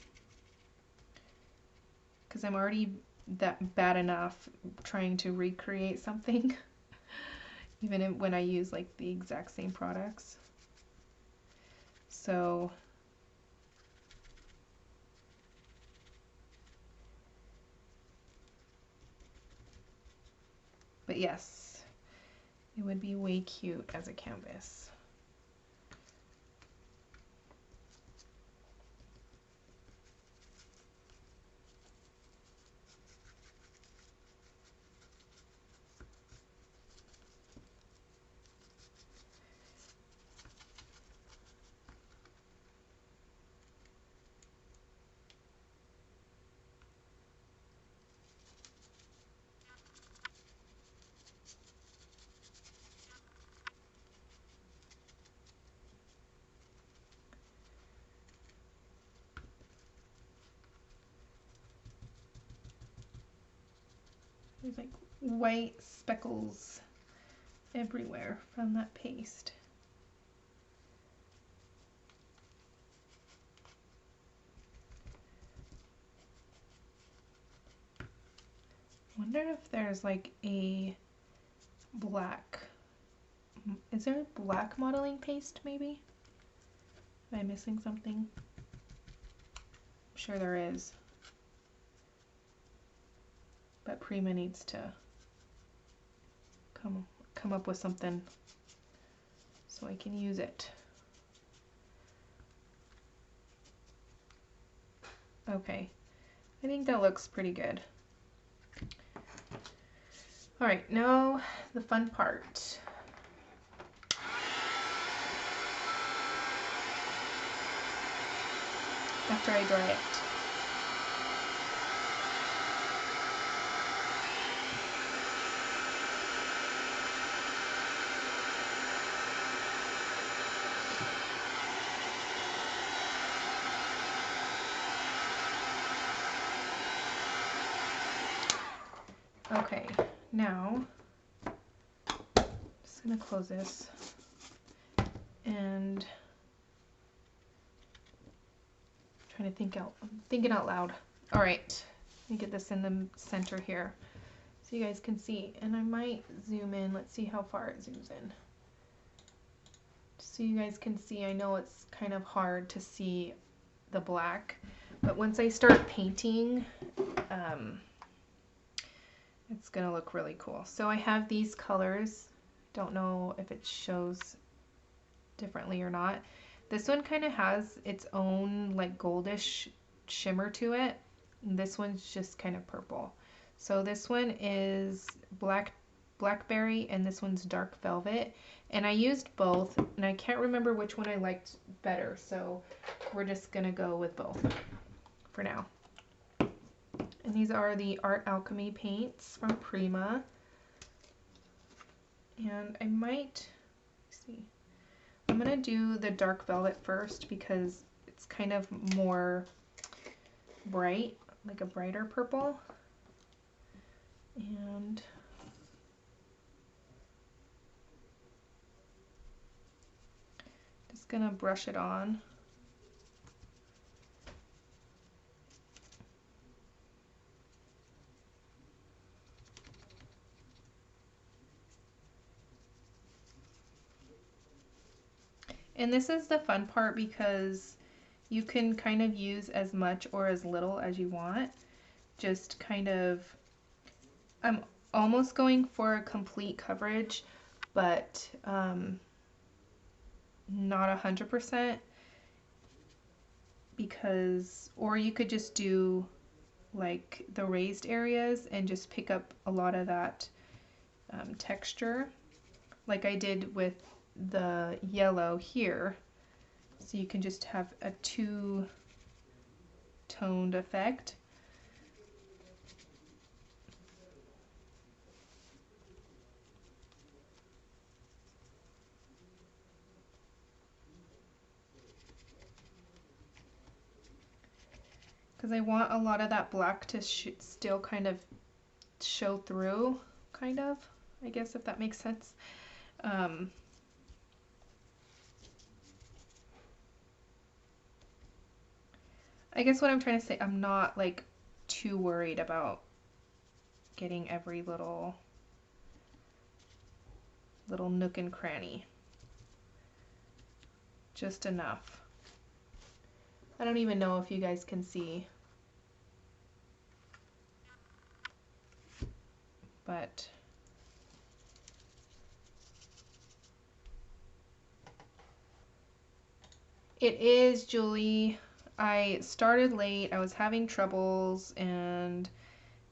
because I'm already that bad enough trying to recreate something, even when I use like the exact same products. So but yes, it would be way cute as a canvas. There's like white speckles everywhere from that paste. Wonder if there's like a black, is there a black modeling paste maybe? Am I missing something? I'm sure there is. But Prima needs to come up with something so I can use it. Okay, I think that looks pretty good. All right, now the fun part. After I dry it. Okay, now I'm just gonna close this and trying to I'm thinking out loud. All right, let me get this in the center here so you guys can see, and I might zoom in. Let's see how far it zooms in. So you guys can see, I know it's kind of hard to see the black, but once I start painting, it's gonna look really cool. So I have these colors. Don't know if it shows differently or not. This one kind of has its own like goldish shimmer to it. And this one's just kind of purple. So this one is blackberry and this one's dark velvet. And I used both and I can't remember which one I liked better. So we're just gonna go with both for now. And these are the Art Alchemy paints from Prima. And I might, see, I'm gonna do the dark velvet first because it's kind of more bright, like a brighter purple. And just gonna brush it on. And this is the fun part because you can kind of use as much or as little as you want. Just kind of, I'm almost going for a complete coverage, but not 100% because, or you could just do like the raised areas and just pick up a lot of that texture like I did with the yellow here. So you can just have a two-toned effect. because I want a lot of that black to still kind of show through, kind of, I guess, if that makes sense. I guess what I'm trying to say, I'm not like too worried about getting every little nook and cranny. Just enough. I don't even know if you guys can see, but it is, Julie. I started late, I was having troubles, and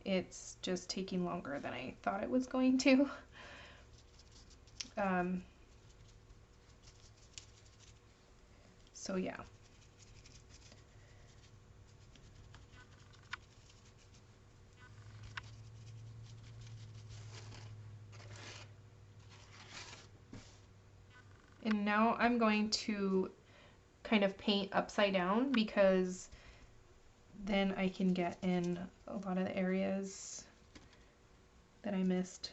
it's just taking longer than I thought it was going to. So yeah. And now I'm going to kind of paint upside down, because then I can get in a lot of the areas that I missed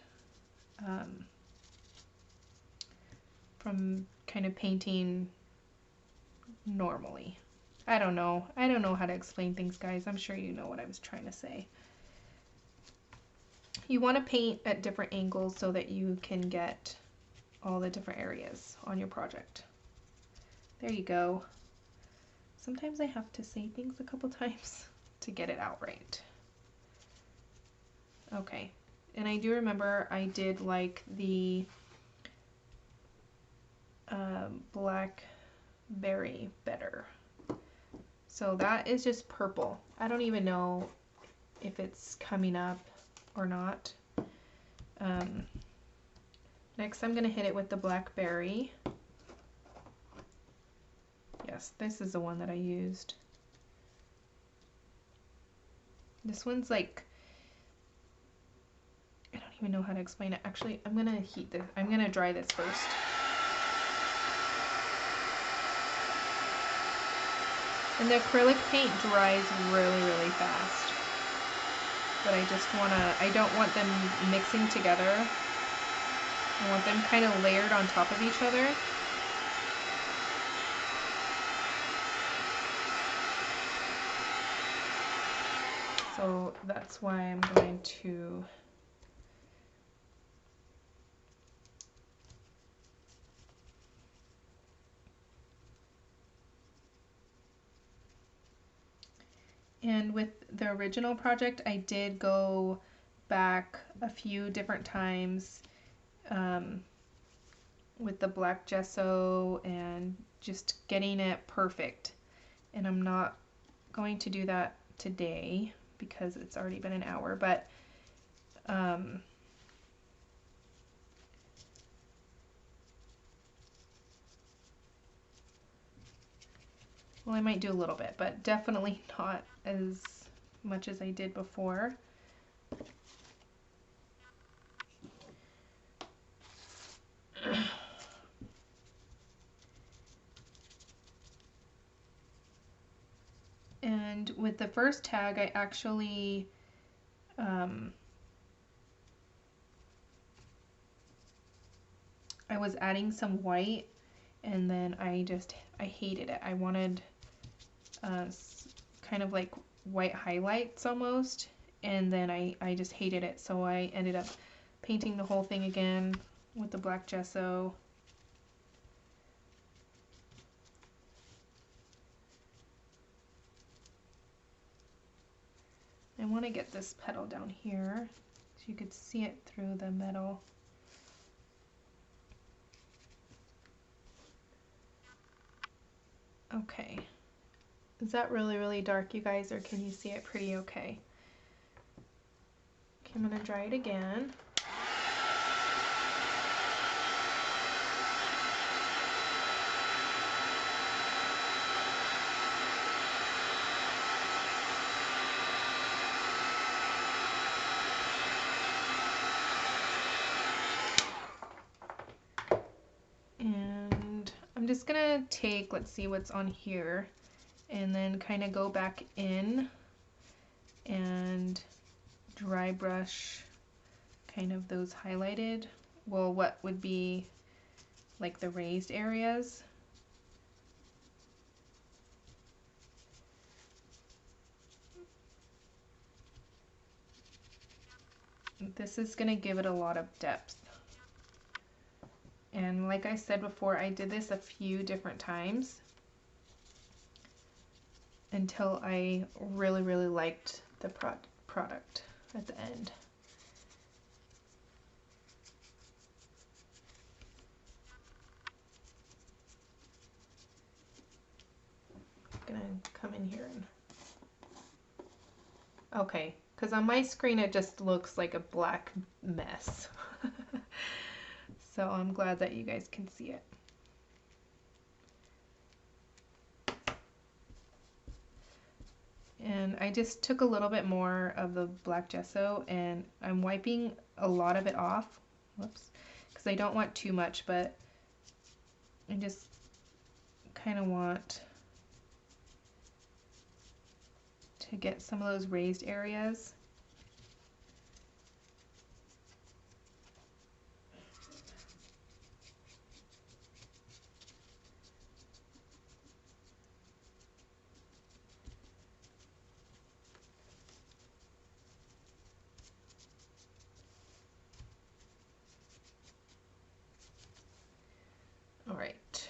from kind of painting normally. I don't know how to explain things, guys. I'm sure you know what I was trying to say. You want to paint at different angles so that you can get all the different areas on your project. There you go. Sometimes I have to say things a couple times to get it out right. Okay, and I do remember I did like the blackberry better. So that is just purple. I don't even know if it's coming up or not. Next I'm going to hit it with the blackberry. Yes, this is the one that I used. This one's like, I don't even know how to explain it. Actually, I'm going to heat this. I'm going to dry this first. And the acrylic paint dries really, really fast. But I don't want them mixing together. I want them kind of layered on top of each other. So that's why I'm going to and with the original project, I did go back a few different times with the black gesso and just getting it perfect. And I'm not going to do that today because it's already been an hour, but well, I might do a little bit, but definitely not as much as I did before. And with the first tag, I actually I was adding some white, and then I hated it. I wanted kind of like white highlights almost, and then I just hated it, so I ended up painting the whole thing again with the black gesso. I want to get this petal down here so you could see it through the metal. Okay. Is that really, really dark, you guys, or can you see it pretty okay? Okay, I'm going to dry it again. And I'm just going to take, let's see what's on here, and then kind of go back in and dry brush kind of those highlighted, well, what would be like the raised areas. This is going to give it a lot of depth. And like I said before, I did this a few different times until I really, really liked the product at the end. I'm gonna come in here and... Okay, because on my screen it just looks like a black mess. So I'm glad that you guys can see it. And I just took a little bit more of the black gesso and I'm wiping a lot of it off. Whoops. Because I don't want too much, but I just kind of want to get some of those raised areas. All right.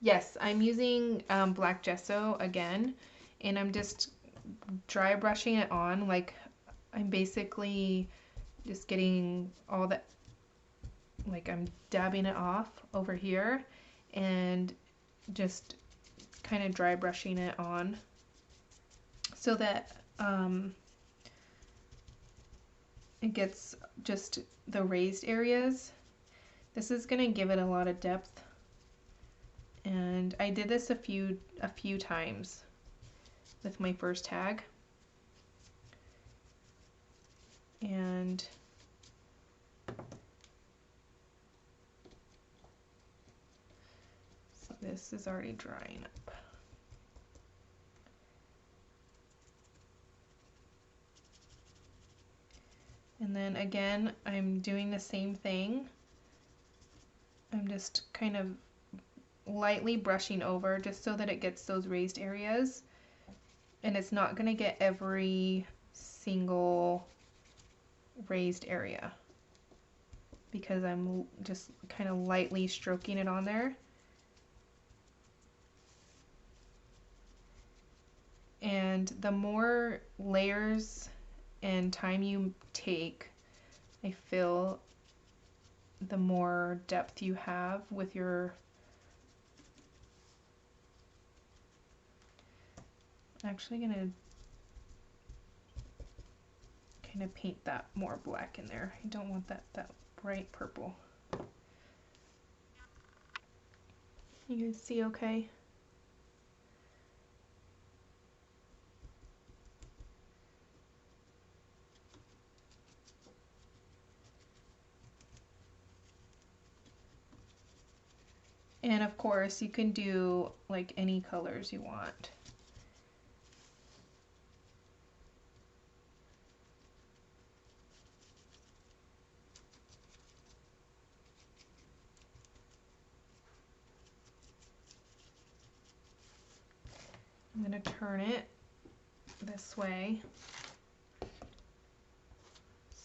Yes, I'm using black gesso again, and I'm just dry brushing it on. Like I'm basically just getting all that, like I'm dabbing it off over here and just kind of dry brushing it on so that it gets just the raised areas. This is going to give it a lot of depth. And I did this a few times with my first tag. And so this is already drying up. And then again, I'm doing the same thing. I'm just kind of lightly brushing over just so that it gets those raised areas. And it's not going to get every single raised area because I'm just kind of lightly stroking it on there. And the more layers and time you take, I feel the more depth you have with your... I'm actually going to kind of paint that more black in there. I don't want that bright purple. You guys see okay? And of course you can do like any colors you want. I'm going to turn it this way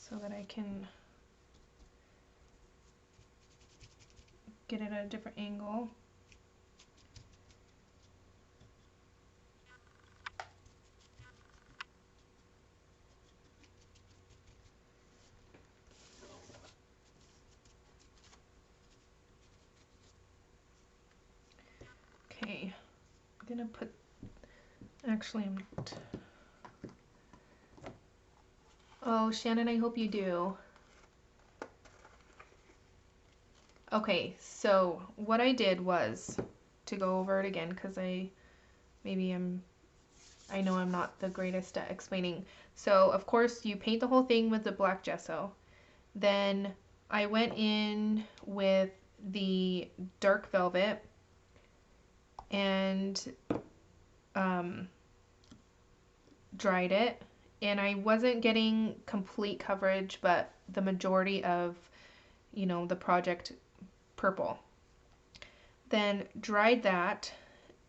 so that I can get it at a different angle. Okay, I'm gonna put, actually I'm not. Oh, Shannon, I hope you do. Okay, so what I did was, to go over it again, because I know I'm not the greatest at explaining. So, of course, you paint the whole thing with the black gesso. Then I went in with the dark velvet and um, dried it, and I wasn't getting complete coverage, but the majority of, the project purple. Then dried that,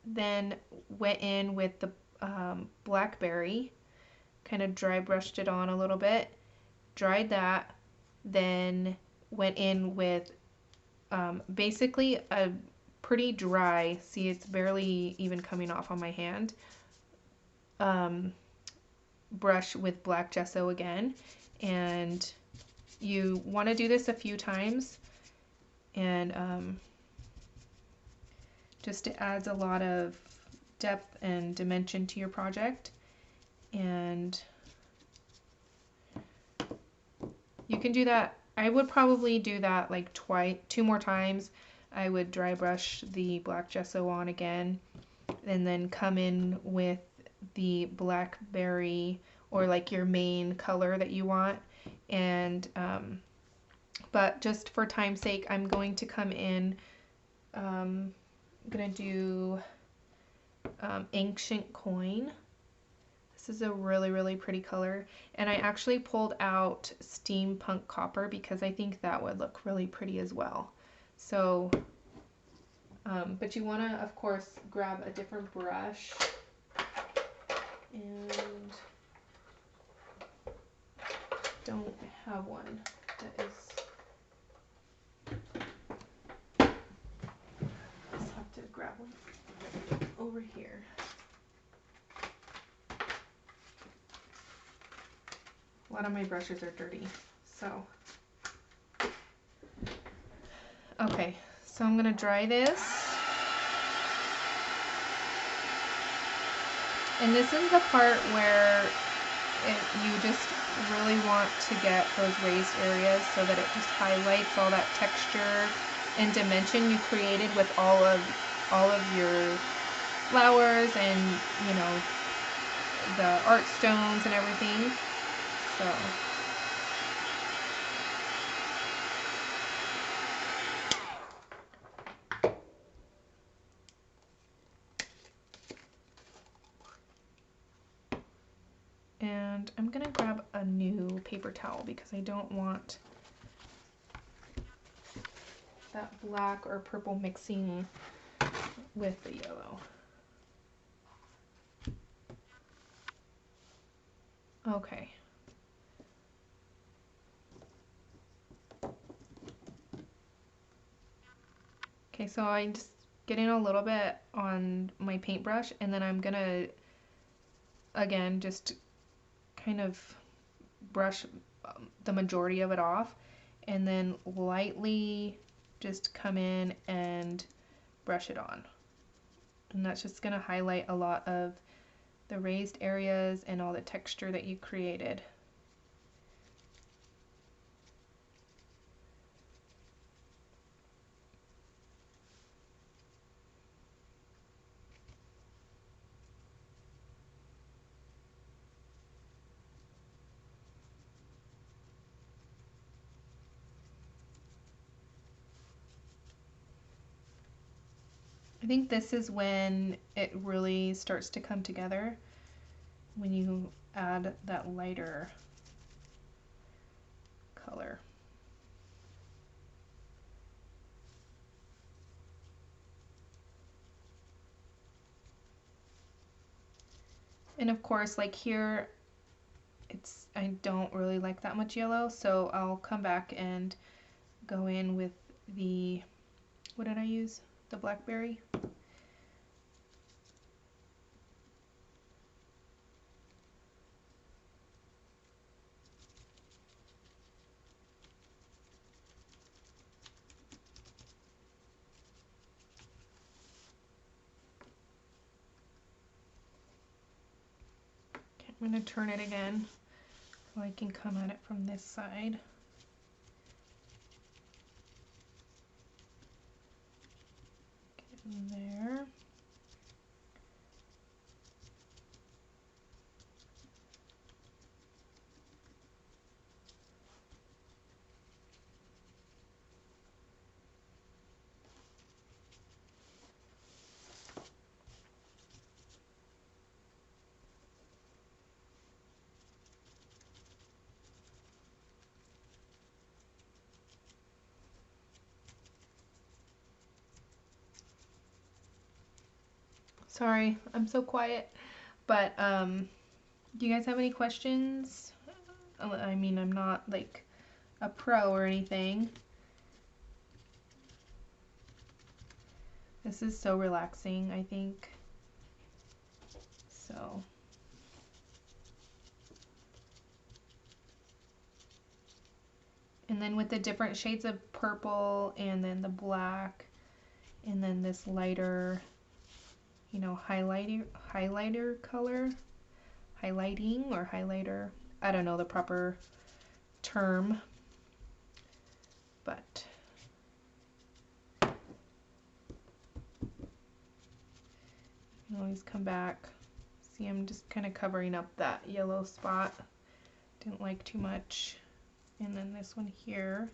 then went in with the blackberry, kind of dry brushed it on a little bit, dried that, then went in with basically a pretty dry, see it's barely even coming off on my hand, brush with black gesso again. And you want to do this a few times, and just it adds a lot of depth and dimension to your project. And you can do that. I would probably do that like two more times. I would dry brush the black gesso on again, and then come in with the blackberry, or like your main color that you want. And but just for time's sake, I'm going to come in, I'm gonna do ancient coin. This is a really, really pretty color, and I actually pulled out steampunk copper because I think that would look really pretty as well. So but you want to, of course, grab a different brush, and don't have one that is, just have to grab one over here. A lot of my brushes are dirty, so. Okay, so I'm gonna dry this. And this is the part where you just really want to get those raised areas so that it just highlights all that texture and dimension you created with all of your flowers and, the art stones and everything. So and I'm gonna grab a new paper towel because I don't want that black or purple mixing with the yellow. Okay. Okay, so I'm just getting a little bit on my paintbrush, and then I'm gonna, again, just kind of brush the majority of it off, and then lightly just come in and brush it on. And that's just gonna highlight a lot of the raised areas and all the texture that you created. I think this is when it really starts to come together, when you add that lighter color. And of course, like here, I don't really like that much yellow, so I'll come back and go in with the, what did I use? The blackberry. Okay, I'm going to turn it again so I can come at it from this side. Get in there. Sorry, I'm so quiet. But do you guys have any questions? I mean, I'm not like a pro or anything. This is so relaxing, I think. So. And then with the different shades of purple and then the black and then this lighter, you know, highlighter color, highlighting or highlighter. I don't know the proper term, but you always come back. See, I'm just kind of covering up that yellow spot. Didn't like too much. And then this one here,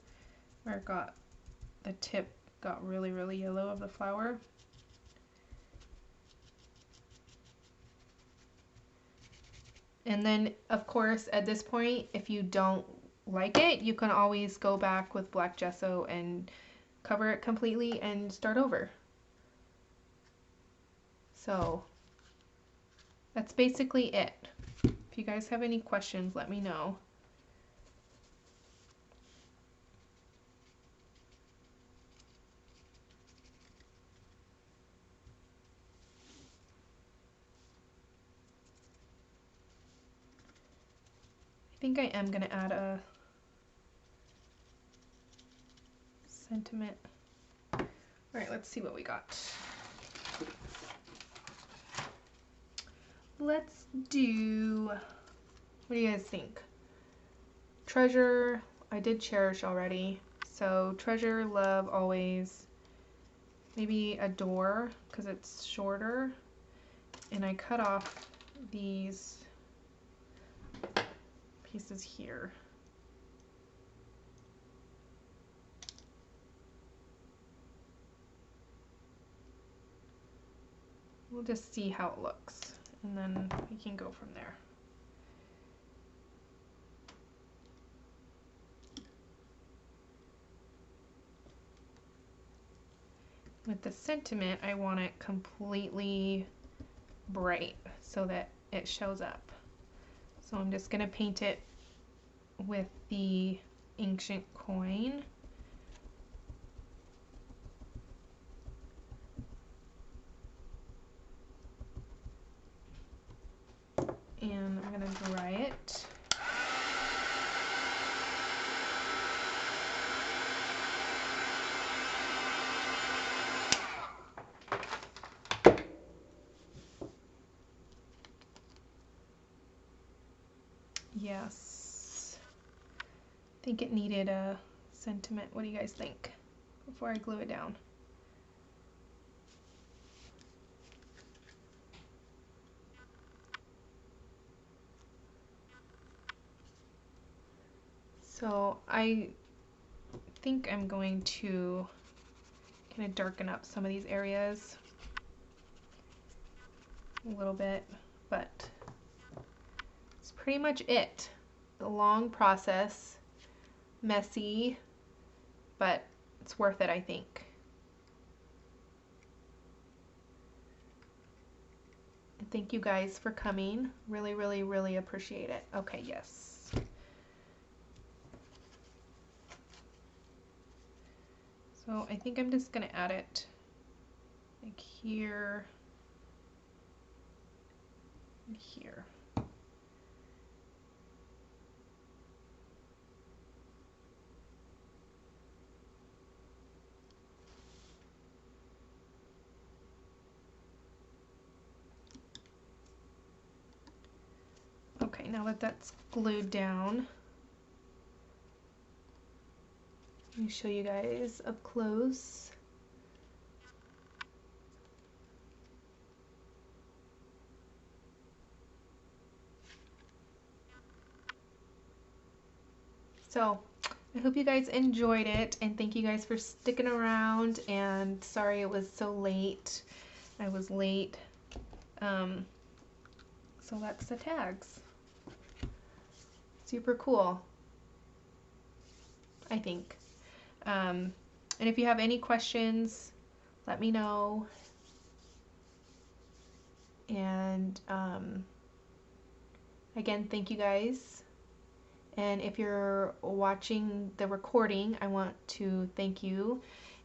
where it got, the tip got really, really yellow of the flower. And then, of course, at this point, if you don't like it, you can always go back with black gesso and cover it completely and start over. So that's basically it. If you guys have any questions, let me know. I think I am going to add a sentiment. All right, let's see what we got. Let's do, what do you guys think? Treasure, I did cherish already. So treasure, love, always. Maybe adore, because it's shorter. And I cut off these pieces here. We'll just see how it looks, and then we can go from there. With the sentiment, I want it completely bright so that it shows up. So I'm just going to paint it with the ancient coin. And I'm going to dry it. Yes. I think it needed a sentiment. What do you guys think? Before I glue it down. So I think I'm going to kind of darken up some of these areas a little bit, but it's pretty much it. A long process, messy, but it's worth it, I think. And thank you guys for coming. Really, really, really appreciate it. Okay, yes. So I think I'm just going to add it like here and here. Okay, now that that's glued down, let me show you guys up close. So I hope you guys enjoyed it, and thank you guys for sticking around, and sorry it was so late. I was late. So that's the tags. Super cool, I think. And if you have any questions, let me know. And again, thank you guys. And if you're watching the recording, I want to thank you.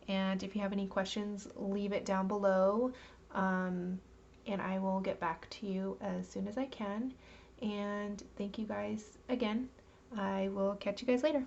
And if you have any questions, leave it down below. And I will get back to you as soon as I can. And thank you guys again. I will catch you guys later.